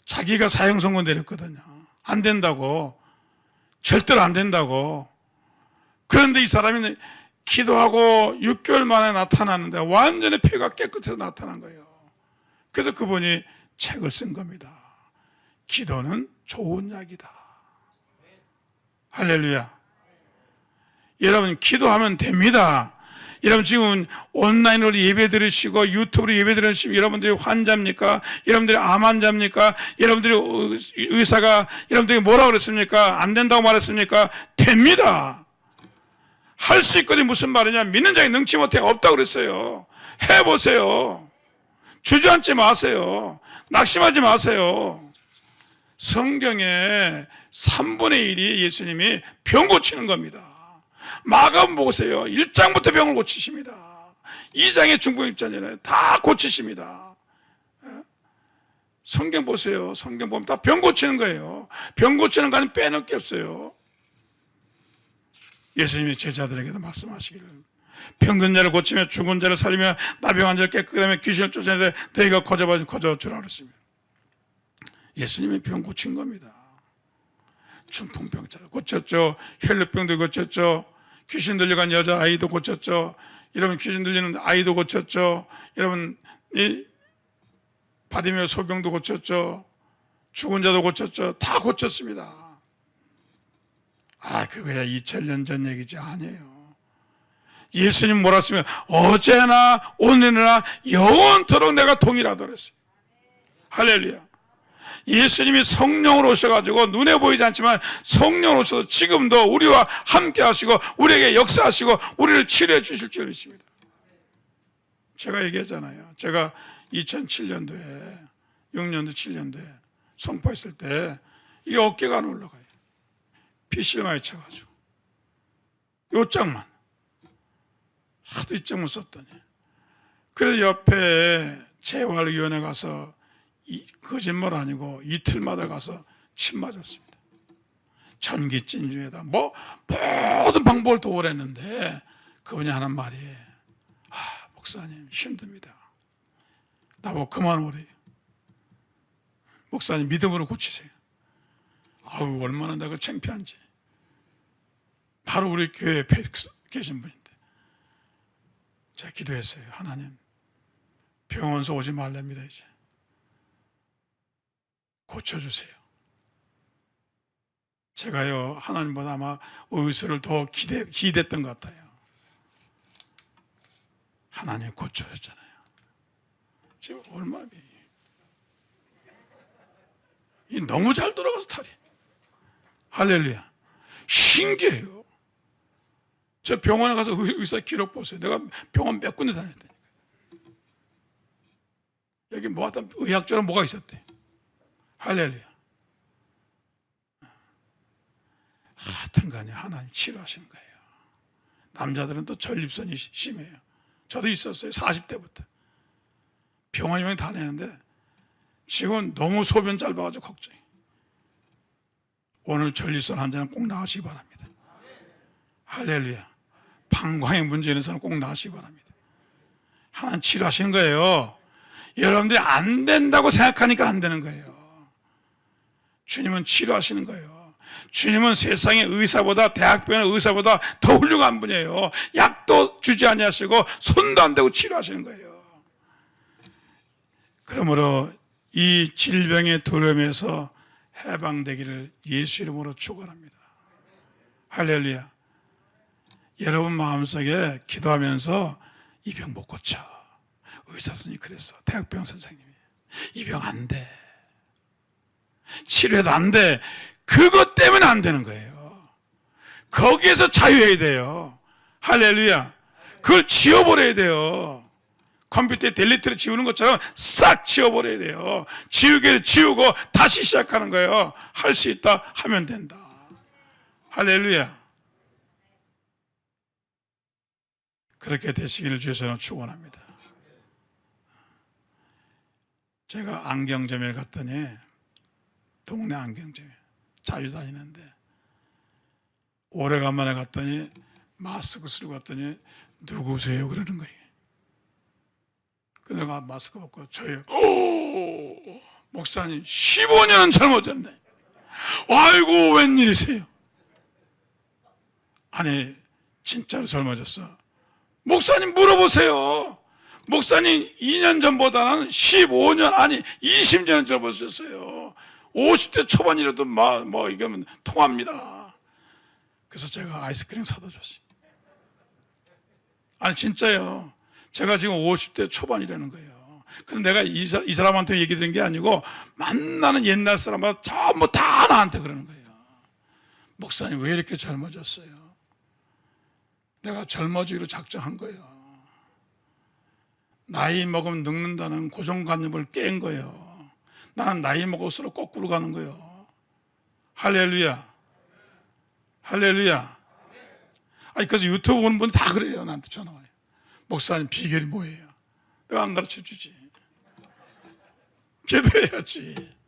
[SPEAKER 4] 자기가 사형 선고 내렸거든요. 안 된다고. 절대로 안 된다고. 그런데 이 사람이 기도하고 6개월 만에 나타났는데 완전히 폐가 깨끗해서 나타난 거예요. 그래서 그분이 책을 쓴 겁니다. 기도는 좋은 약이다. 할렐루야. 여러분 기도하면 됩니다. 여러분 지금 온라인으로 예배 들으시고 유튜브로 예배 들으시면 여러분들이 환자입니까? 여러분들이 암 환자입니까? 여러분들이 의사가 여러분들이 뭐라고 그랬습니까? 안 된다고 말했습니까? 됩니다. 할 수 있거든요. 무슨 말이냐? 믿는 자에 능치 못해 없다고 그랬어요. 해보세요. 주저앉지 마세요. 낙심하지 마세요. 성경에 3분의 1이 예수님이 병 고치는 겁니다. 마가복음 보세요. 1장부터 병을 고치십니다. 2장에 중풍입자잖아요. 다 고치십니다. 성경 보세요. 성경 보면 다 병 고치는 거예요. 병 고치는 거 아니면 빼놓을 게 없어요. 예수님이 제자들에게도 말씀하시기를 병든 자를 고치며 죽은 자를 살리며 나병한 자를 깨끗게 하며 귀신을 쫓아내되 너희가 거저 주라 그랬습니다. 예수님이 병 고친 겁니다. 중풍병자를 고쳤죠. 혈루병도 고쳤죠. 귀신 들려간 여자아이도 고쳤죠. 여러분 귀신 들리는 아이도 고쳤죠. 여러분 이 바디메오 소경도 고쳤죠. 죽은 자도 고쳤죠. 다 고쳤습니다. 그거야 2000년 전 얘기지 아니에요. 예수님 뭐라 했으면 어제나 오늘이나 영원토록 내가 동일하다 그랬어요. 할렐루야. 예수님이 성령으로 오셔가지고 눈에 보이지 않지만 성령으로 오셔서 지금도 우리와 함께 하시고 우리에게 역사하시고 우리를 치료해 주실 줄 믿습니다. 제가 얘기했잖아요. 제가 2007년도에 6년도 7년도에 선포했을 때 이 어깨가 안 올라가요. 피실 많이 쳐가지고 요 짝만 하도 이 짝만 썼더니 그래서 옆에 재활위원회 가서 거짓말 아니고 이틀마다 가서 침 맞았습니다. 전기 찜질에다 모든 방법을 도울했는데 그분이 하는 말이 목사님 힘듭니다. 나보고 그만 오래요. 목사님 믿음으로 고치세요. 얼마나 내가 창피한지. 바로 우리 교회에 계신 분인데 제가 기도했어요. 하나님 병원서 오지 말랍니다. 이제 고쳐주세요. 제가요 하나님보다 아마 의술을 더 기대했던 것 같아요. 하나님 고쳐줬잖아요. 지금 얼마나 너무 잘 돌아가서 탈이. 할렐루야. 신기해요. 저 병원에 가서 의사 기록 보세요. 내가 병원 몇 군데 다녔다니까. 여기 어떤 의학적으로 뭐가 있었대. 할렐루야. 하여튼간에 하나님 치료하시는 거예요. 남자들은 또 전립선이 심해요. 저도 있었어요. 40대부터. 병원에 다니는데 지금 너무 소변 짧아가지고 걱정해. 오늘 전립선 환자는 꼭 나으시기 바랍니다. 할렐루야. 방광에 문제 있는 사람 꼭 나으시기 바랍니다. 하나님 치료하시는 거예요. 여러분들이 안 된다고 생각하니까 안 되는 거예요. 주님은 치료하시는 거예요. 주님은 세상의 의사보다 대학병원의 의사보다 더 훌륭한 분이에요. 약도 주지 아니하시고 손도 안 대고 치료하시는 거예요. 그러므로 이 질병의 두려움에서 해방되기를 예수 이름으로 축원합니다. 할렐루야. 여러분 마음속에 기도하면서 이 병 못 고쳐. 의사 선생님이 그랬어. 대학병원 선생님이 이 병 안 돼. 치료해도 안 돼. 그것 때문에 안 되는 거예요. 거기에서 자유해야 돼요. 할렐루야. 그걸 지워버려야 돼요. 컴퓨터에 델리트를 지우는 것처럼 싹 지워버려야 돼요. 지우개를 지우고 다시 시작하는 거예요. 할 수 있다 하면 된다. 할렐루야. 그렇게 되시기를 주여서 축원합니다. 제가 안경점에 갔더니 동네 안경점에 자주 다니는데 오래간만에 갔더니 마스크 쓰고 갔더니 누구세요? 그러는 거예요. 내가 마스크 벗고 저예요. 목사님 15년은 젊어졌네. 아이고 웬일이세요? 아니 진짜로 젊어졌어. 목사님 물어보세요. 목사님 2년 전보다는 15년 아니 20년 젊어졌어요. 50대 초반이라도 이거면 통합니다. 그래서 제가 아이스크림 사다 줬어요. 아니 진짜요. 제가 지금 50대 초반이라는 거예요. 근데 내가 이 사람한테 얘기 드린 게 아니고 만나는 옛날 사람마다 전부 다 나한테 그러는 거예요. 목사님 왜 이렇게 젊어졌어요? 내가 젊어지기로 작정한 거예요. 나이 먹으면 늙는다는 고정관념을 깬 거예요. 나는 나이 먹을수록 거꾸로 가는 거예요. 할렐루야. 할렐루야. 그래서 유튜브 보는 분 다 그래요. 나한테 전화 와요. 목사님 비결이 뭐예요? 내가 안 가르쳐 주지. 기도해야지.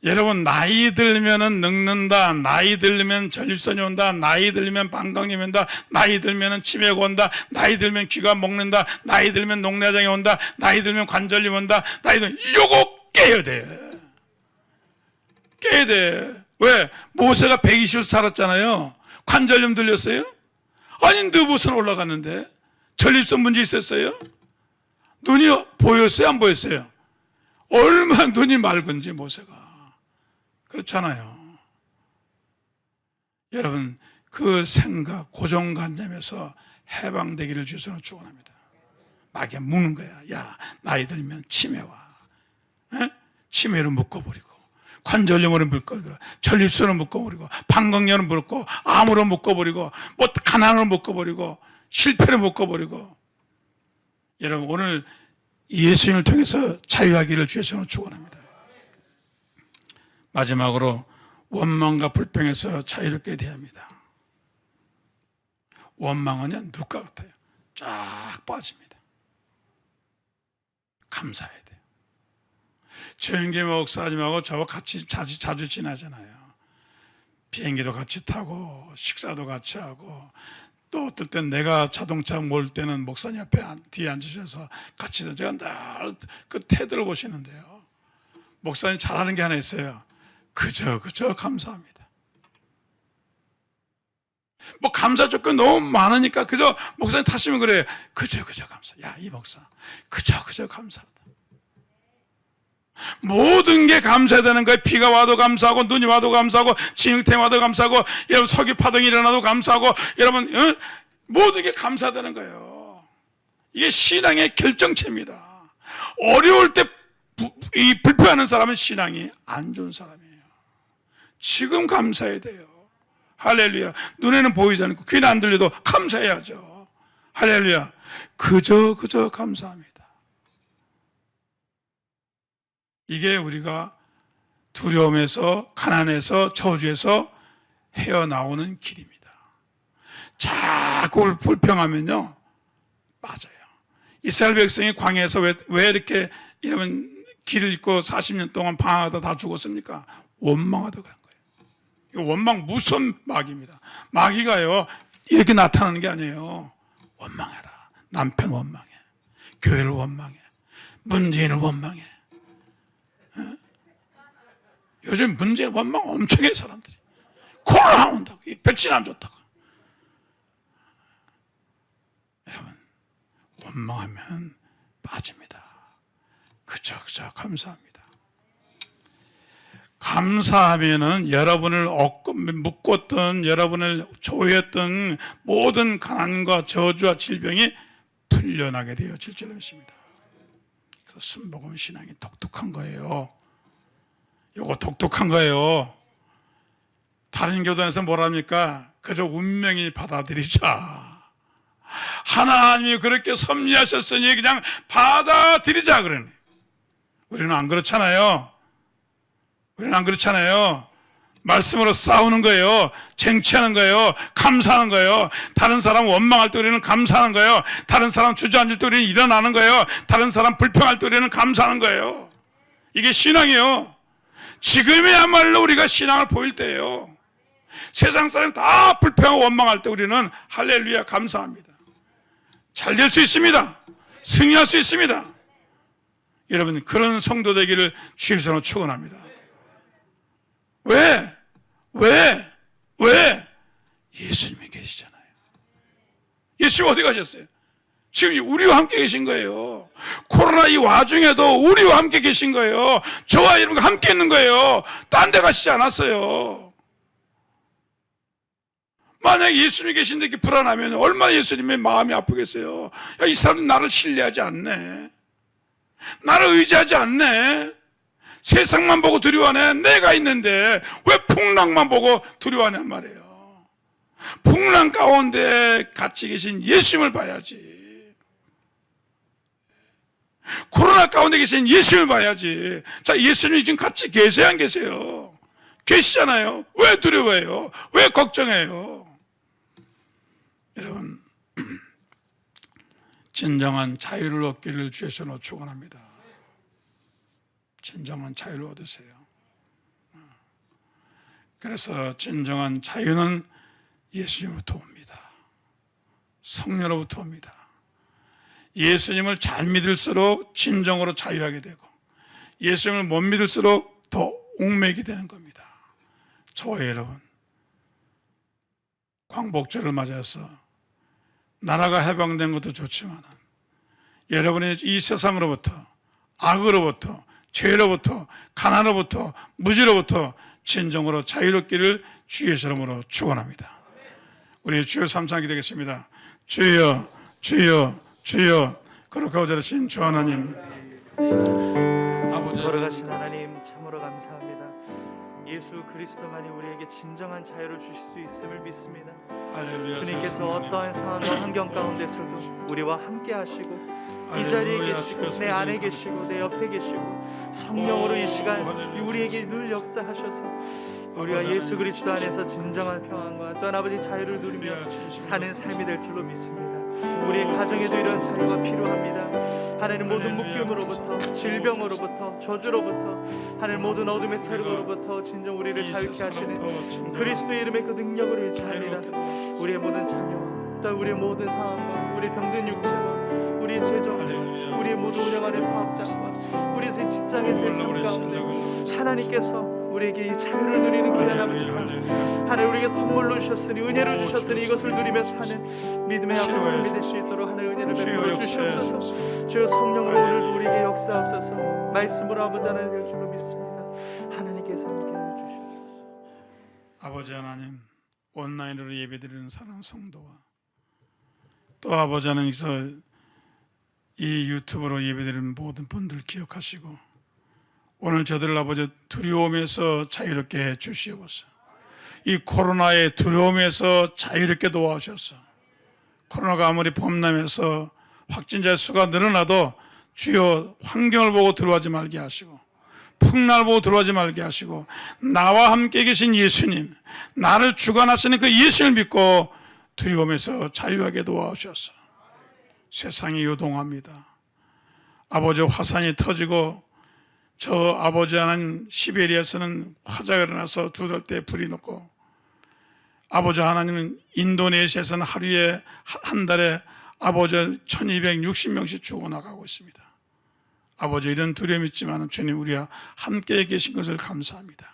[SPEAKER 4] 여러분 나이 들면은 늙는다. 나이 들면 전립선이 온다. 나이 들면 방광염이 온다. 나이 들면 치매가 온다. 나이 들면 귀가 먹는다. 나이 들면 녹내장이 온다. 나이 들면 관절염 온다. 나이 들면 요거 깨야 돼. 깨야 돼. 왜? 모세가 120을 살았잖아요. 관절염 들렸어요? 아니 느봇은 올라갔는데 전립선 문제 있었어요? 눈이 보였어요? 안 보였어요? 얼마나 눈이 맑은지 모세가. 그렇잖아요. 여러분 그 생각, 고정관념에서 해방되기를 주셔서 축원합니다. 마귀가 묻는 거야. 야, 나이 들면 치매 와. 에? 치매로 묶어버리고, 관절염으로 묶어버리고, 전립선으로 묶어버리고, 방광염으로 묶고, 암으로 묶어버리고, 뭐 가난으로 묶어버리고, 실패로 묶어버리고. 여러분 오늘 예수님을 통해서 자유하기를 주셔서 축원합니다. 마지막으로 원망과 불평에서 자유롭게 대합니다. 원망은 누가 같아요? 쫙 빠집니다. 감사해야 돼요. 최영기 목사님하고 저와 같이 자주 지나잖아요. 비행기도 같이 타고 식사도 같이 하고, 또 어떨 땐 내가 자동차 몰 때는 목사님 앞에 뒤에 앉으셔서 같이, 제가 늘 그 태도를 보시는데요. 목사님 잘하는 게 하나 있어요. 그저 감사합니다. 뭐 감사 조건 너무 많으니까 그저 목사님 타시면 그래요. 그저 감사. 야, 이 목사 그저 감사하다. 모든 게 감사해야 되는 거예요. 비가 와도 감사하고, 눈이 와도 감사하고, 진흙탕 와도 감사하고, 여러분 석유 파동이 일어나도 감사하고, 여러분 모든 게 감사되는 거예요. 이게 신앙의 결정체입니다. 어려울 때 이 불평하는 사람은 신앙이 안 좋은 사람이에요. 지금 감사해야 돼요. 할렐루야. 눈에는 보이지 않고 귀는 안 들려도 감사해야죠. 할렐루야. 그저 감사합니다. 이게 우리가 두려움에서, 가난에서, 저주에서 헤어나오는 길입니다. 자꾸 불평하면요 빠져요. 이스라엘 백성이 광야에서 왜 이렇게 이러면 길을 잃고 40년 동안 방황하다 다 죽었습니까? 원망하다 그런 거예요. 원망 무슨 마귀입니다. 마귀가요 이렇게 나타나는 게 아니에요. 원망해라. 남편 원망해, 교회를 원망해, 문재인을 원망해. 요즘 문재인 원망 엄청 해 사람들이. 코로나 온다고, 백신 안 줬다고. 여러분 원망하면 빠집니다. 그저 감사합니다. 감사하면은 여러분을 묶었던, 여러분을 조였던 모든 가난과 저주와 질병이 풀려나게 되어질 줄 믿습니다. 그래서 순복음 신앙이 독특한 거예요. 요거 독특한 거예요. 다른 교단에서 뭐랍니까? 그저 운명이 받아들이자. 하나님이 그렇게 섭리하셨으니 그냥 받아들이자 그러네. 우리는 안 그렇잖아요. 우리는 안 그렇잖아요. 말씀으로 싸우는 거예요. 쟁취하는 거예요. 감사하는 거예요. 다른 사람 원망할 때 우리는 감사하는 거예요. 다른 사람 주저앉을 때 우리는 일어나는 거예요. 다른 사람 불평할 때 우리는 감사하는 거예요. 이게 신앙이에요. 지금이야말로 우리가 신앙을 보일 때예요. 세상 사람 다 불평하고 원망할 때 우리는 할렐루야 감사합니다. 잘 될 수 있습니다. 승리할 수 있습니다. 여러분 그런 성도 되기를 주의 손으로 축원합니다. 왜? 예수님이 계시잖아요. 예수님 어디 가셨어요? 지금 우리와 함께 계신 거예요. 코로나 이 와중에도 우리와 함께 계신 거예요. 저와 여러분과 함께 있는 거예요. 딴 데 가시지 않았어요. 만약 예수님이 계신데 이렇게 불안하면 얼마나 예수님의 마음이 아프겠어요. 야, 이 사람은 나를 신뢰하지 않네. 나를 의지하지 않네. 세상만 보고 두려워하네. 내가 있는데 왜 풍랑만 보고 두려워하냔 말이에요. 풍랑 가운데 같이 계신 예수님을 봐야지. 코로나 가운데 계신 예수님을 봐야지. 자, 예수님이 지금 같이 계세요, 안 계세요? 계시잖아요. 왜 두려워해요? 왜 걱정해요? 여러분, 진정한 자유를 얻기를 주에서 축원합니다. 진정한 자유를 얻으세요. 그래서 진정한 자유는 예수님으로부터 옵니다. 성령으로부터 옵니다. 예수님을 잘 믿을수록 진정으로 자유하게 되고, 예수님을 못 믿을수록 더 옥매게 되는 겁니다. 저와 여러분, 광복절을 맞아서 나라가 해방된 것도 좋지만 여러분이 이 세상으로부터, 악으로부터, 죄로부터, 가난으로부터, 무지로부터 진정으로 자유롭기를 주의 이름으로 축원합니다. 우리 주여 삼창 기도하겠습니다. 주여, 주여, 주여. 거룩하고 자르신 주 하나님, 아버지,
[SPEAKER 3] 걸어가신 하나님 참으로 감사합니다. 예수 그리스도만이 우리에게 진정한 자유를 주실 수 있음을 믿습니다.
[SPEAKER 4] 할렐루야.
[SPEAKER 3] 주님께서 어떠한 상황과 환경 가운데서도 우리와 함께 하시고 이 자리에 계시고 내 안에 계시고 내 옆에 계시고 성령으로 이 시간 우리에게 늘 역사하셔서 우리가 예수 그리스도 안에서 진정한 평안과 또한 아버지 자유를 누리며 사는 삶이 될 줄로 믿습니다. 우리의 가정에도 이런 자유가 필요합니다. 하나님 모든 묶임으로부터, 질병으로부터, 저주로부터, 하나님 모든 어둠의 세력으로부터 진정 우리를 자유케 하시는 그리스도의 이름의 그 능력을 의지합니다. 우리의 모든 자녀, 또 우리의 모든 상황과 우리의 병든 육체와 우리의 재정, 우리의 모든 운영하는 사업장과 우리의 직장에서의 삶 가운데 하나님께서 우리에게 이 자유를 누리는 귀한 아버지 하나님 우리에게 선물로 주셨으니 은혜로 주셨으니 이것을 누리며 사는 믿음의 아버지 삶이 될 수 있도록 하나님의 은혜를 베풀어 주시옵소서. 주여 성령으로 오늘도 우리에게 역사하옵소서. 말씀으로 아버지 하나님 될 줄로 믿습니다. 하나님께서 함께하여 주시옵소서.
[SPEAKER 4] 아버지 하나님, 온라인으로 예배드리는 사랑하는 성도와 또 아버지 하나님께서 이 유튜브로 예배드리는 모든 분들 기억하시고 오늘 저들을 아버지 두려움에서 자유롭게 해 주시옵소서. 이 코로나의 두려움에서 자유롭게 도와주셔서 코로나가 아무리 범람해서 확진자 수가 늘어나도 주여 환경을 보고 들어가지 말게 하시고 풍랑을 보고 들어가지 말게 하시고 나와 함께 계신 예수님, 나를 주관하시는 그 예수를 믿고 두려움에서 자유하게 도와주셔서 세상이 요동합니다. 아버지 화산이 터지고 저 아버지 하나님 시베리아에서는 화재가 일어나서 두 달 때 불이 났고 아버지 하나님은 인도네시아에서는 하루에 한 달에 아버지 1260명씩 죽어나가고 있습니다. 아버지 이런 두려움이 있지만 주님 우리와 함께 계신 것을 감사합니다.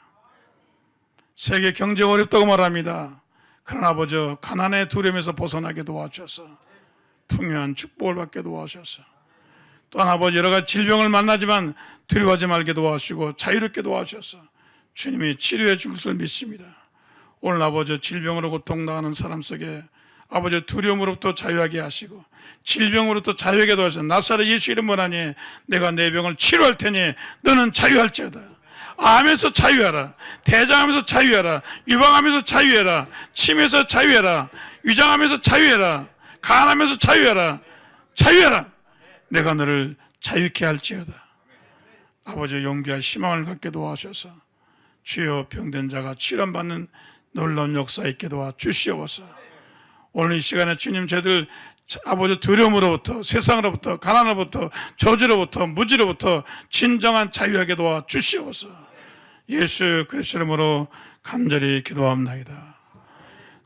[SPEAKER 4] 세계 경제가 어렵다고 말합니다. 그러나 아버지 가난의 두려움에서 벗어나게 도와주셔서 풍요한 축복을 받게 도와주셔서 또한 아버지 여러 가지 질병을 만나지만 두려워하지 말게 도와주시고 자유롭게 도와주셔서 주님이 치료해 줄 것을 믿습니다. 오늘 아버지 질병으로 고통당하는 사람 속에 아버지 두려움으로부터 자유하게 하시고 질병으로부터 자유하게 도와주셔서 나사렛 예수 이름으로 하니 내가 내 병을 치료할 테니 너는 자유할지어다. 암에서 자유하라, 대장암에서 자유하라, 유방암에서 자유해라, 침에서 자유해라, 위장암에서 자유해라, 간암에서 자유해라, 자유해라. 내가 너를 자유케 할지어다. 아버지 용기와 희망을 갖게 도와주셔서 주여 병든 자가 치료받는 놀라운 역사 있게 도와주시옵소서. 오늘 이 시간에 주님 저희들 아버지 두려움으로부터 세상으로부터 가난으로부터 저주로부터 무지로부터 진정한 자유하게 도와주시옵소서. 예수 그리스도 이름으로 간절히 기도합나이다.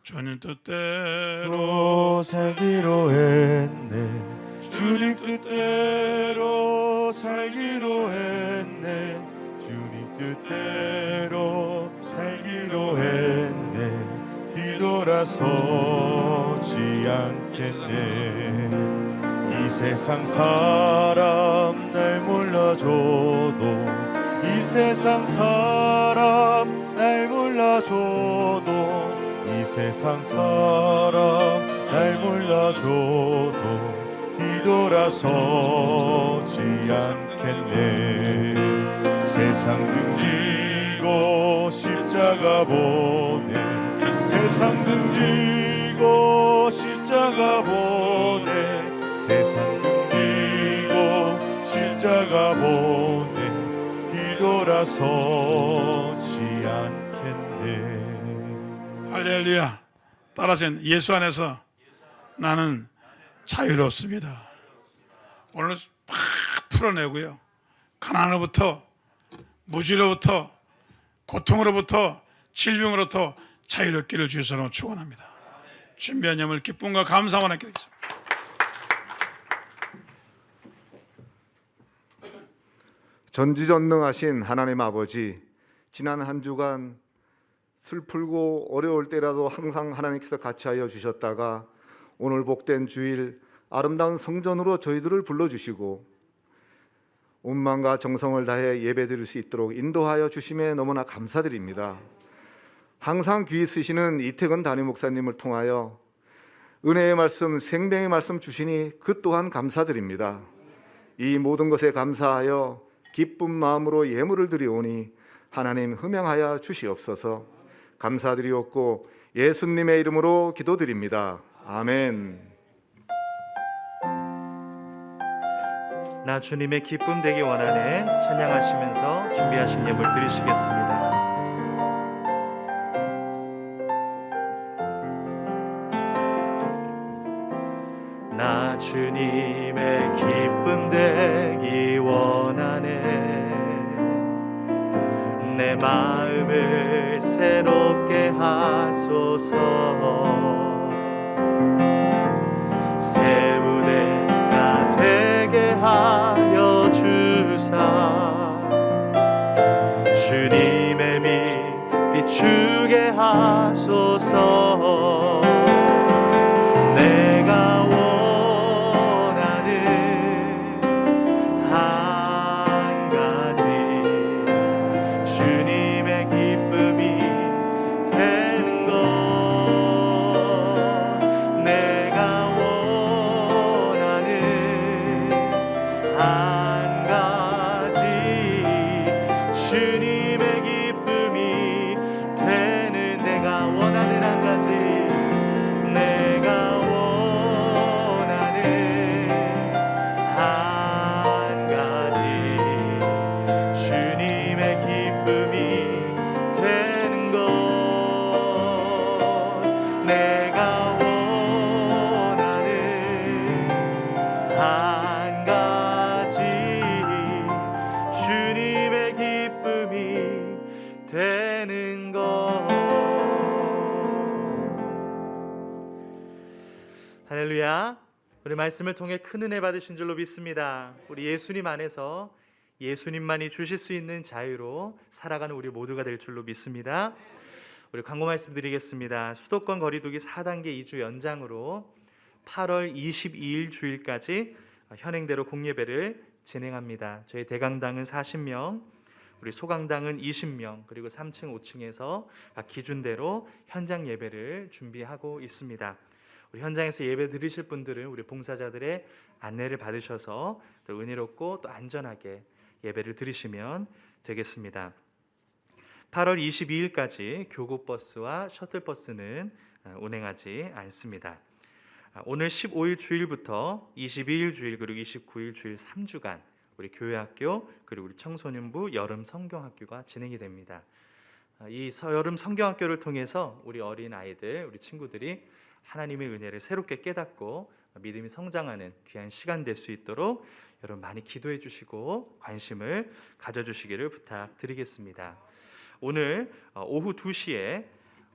[SPEAKER 4] 주님 뜻대로
[SPEAKER 1] 살기로 했네. 주님 뜻대로 살기로 했네. 주님 뜻대로 살기로 했네. 뒤돌아서지 않겠네. 이 세상 사람 날 몰라줘도 이 세상 사람 날 몰라줘도 이 세상 사람 날 몰라줘도 뒤돌아서지 않겠네. 세상 등지고 십자가 보내. 세상 등지고 십자가 보내. 세상 등지고 십자가 보내. 뒤돌아서지 않겠네.
[SPEAKER 4] 할렐루야. 따라서 예수 안에서 나는 자유롭습니다. 오늘 팍 풀어내고요. 가난으로부터 무지로부터 고통으로부터 질병으로부터 자유롭기를 주의 이름으로 축원합니다. 준비한 예물 기쁨과 감사와 함께 드리겠습니다.
[SPEAKER 5] 전지전능하신 하나님 아버지, 지난 한 주간 슬프고 어려울 때라도 항상 하나님께서 같이하여 주셨다가 오늘 복된 주일 아름다운 성전으로 저희들을 불러주시고 온 마음과 정성을 다해 예배드릴 수 있도록 인도하여 주심에 너무나 감사드립니다. 항상 귀 쓰시는 이태근 담임 목사님을 통하여 은혜의 말씀, 생명의 말씀 주시니 그 또한 감사드립니다. 이 모든 것에 감사하여 기쁜 마음으로 예물을 드리오니 하나님 흠양하여 주시옵소서. 감사드리옵고 예수님의 이름으로 기도드립니다. 아멘.
[SPEAKER 3] 나 주님의 기쁨 되기 원하네 찬양하시면서 준비하신 예물 드리시겠습니다. 나 주님의 기쁨 되기 원하네 내 마음을 새롭게 하소서 새 무대가 되게 하여 주사 주님의 빛 비추게 하소서 내가 원하는 한 가지 주님의 기쁨이 되는 것 내가 원하는 한 가지 주님의 기쁨이 되는 내가 원하는 한 가지 내가 원하는 한 가지 주님의 기쁨이 되는 것 내가 원하는 한 가지 주님의 기쁨이 되는 것 할렐루야. 우리 말씀을 통해 큰 은혜 받으신 줄로 믿습니다. 우리 예수님 안에서 예수님만이 주실 수 있는 자유로 살아가는 우리 모두가 될 줄로 믿습니다. 우리 광고 말씀드리겠습니다. 수도권 거리두기 4단계 2주 연장으로 8월 22일 주일까지 현행대로 공예배를 진행합니다. 저희 대강당은 40명, 우리 소강당은 20명, 그리고 3층, 5층에서 기준대로 현장 예배를 준비하고 있습니다. 우리 현장에서 예배 드리실 분들은 우리 봉사자들의 안내를 받으셔서 또 은혜롭고 또 안전하게 예배를 드리시면 되겠습니다. 8월 22일까지 교구버스와 셔틀버스는 운행하지 않습니다. 오늘 15일 주일부터 22일 주일 그리고 29일 주일 3주간 우리 교회학교 그리고 우리 청소년부 여름 성경학교가 진행이 됩니다. 이 여름 성경학교를 통해서 우리 어린 아이들, 우리 친구들이 하나님의 은혜를 새롭게 깨닫고 믿음이 성장하는 귀한 시간 될 수 있도록 여러분 많이 기도해 주시고 관심을 가져주시기를 부탁드리겠습니다. 오늘 오후 2시에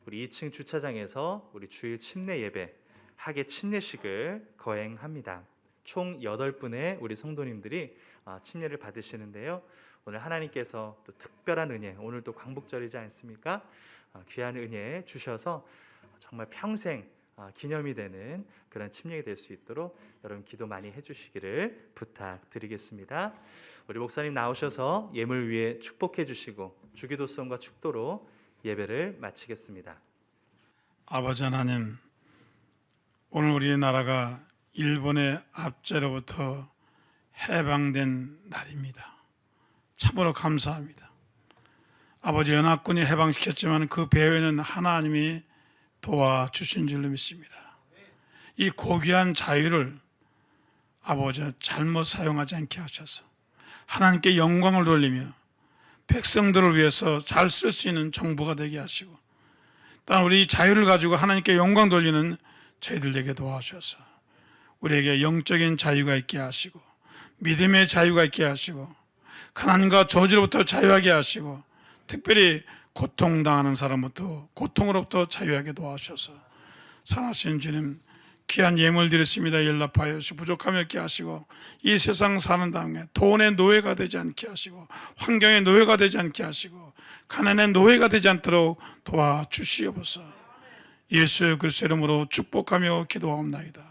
[SPEAKER 3] 우리 2층 주차장에서 우리 주일 침례 예배, 학예 침례식을 거행합니다. 총 8분의 우리 성도님들이 침례를 받으시는데요. 오늘 하나님께서 또 특별한 은혜, 오늘 또 광복절이지 않습니까? 귀한 은혜 주셔서 정말 평생 기념이 되는 그런 침례가 될 수 있도록 여러분 기도 많이 해주시기를 부탁드리겠습니다. 우리 목사님 나오셔서 예물 위에 축복해 주시고 주기도성과 축도로 예배를 마치겠습니다.
[SPEAKER 4] 아버지 하나님, 오늘 우리나라가 일본의 압제로부터 해방된 날입니다. 참으로 감사합니다. 아버지, 연합군이 해방시켰지만 그 배후에는 하나님이 도와주신 줄로 믿습니다. 이 고귀한 자유를 아버지 잘못 사용하지 않게 하셔서 하나님께 영광을 돌리며 백성들을 위해서 잘 쓸 수 있는 정부가 되게 하시고 또한 우리 자유를 가지고 하나님께 영광 돌리는 저희들에게 도와주셔서 우리에게 영적인 자유가 있게 하시고 믿음의 자유가 있게 하시고 가난과 저주로부터 자유하게 하시고 특별히 고통당하는 사람부터 고통으로부터 자유하게 도와주셔서 선하신 주님, 귀한 예물 드렸습니다. 연락하여 주 부족함이 없게 하시고 이 세상 사는 당에 돈의 노예가 되지 않게 하시고 환경의 노예가 되지 않게 하시고 가난의 노예가 되지 않도록 도와주시옵소서. 예수 그리스도의 이름으로 축복하며 기도하옵나이다.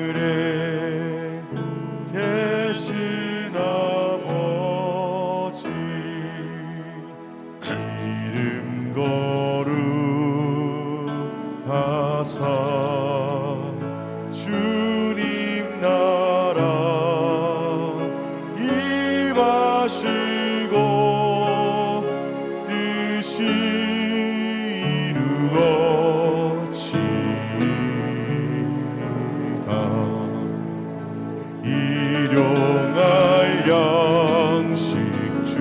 [SPEAKER 1] 하늘에 계신 아버지 이름 거룩하사 주님 나라 임하시고 뜻이 일용할 양식 주시고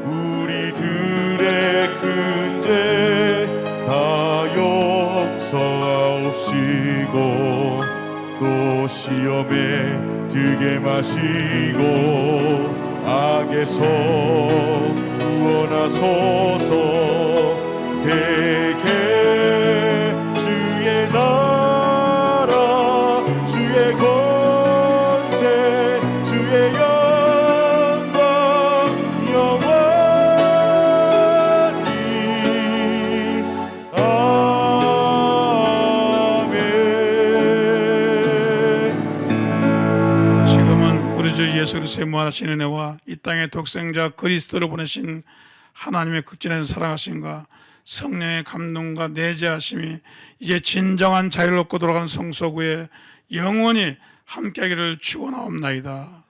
[SPEAKER 1] 우리들의 큰 죄 다 용서하옵시고 또 시험에 들게 마시고 악에서 구원하소서. 대개 주의 나라 주의 권세 주의 영광 영원히 아멘.
[SPEAKER 4] 지금은 우리 주 예수 그리스도의 무한하신 은혜와 이 땅의 독생자 그리스도를 보내신 하나님의 극진한 사랑하심과 성령의 감동과 내재하심이 이제 진정한 자유를 얻고 돌아가는 성소구에 영원히 함께하기를 축원하옵나이다.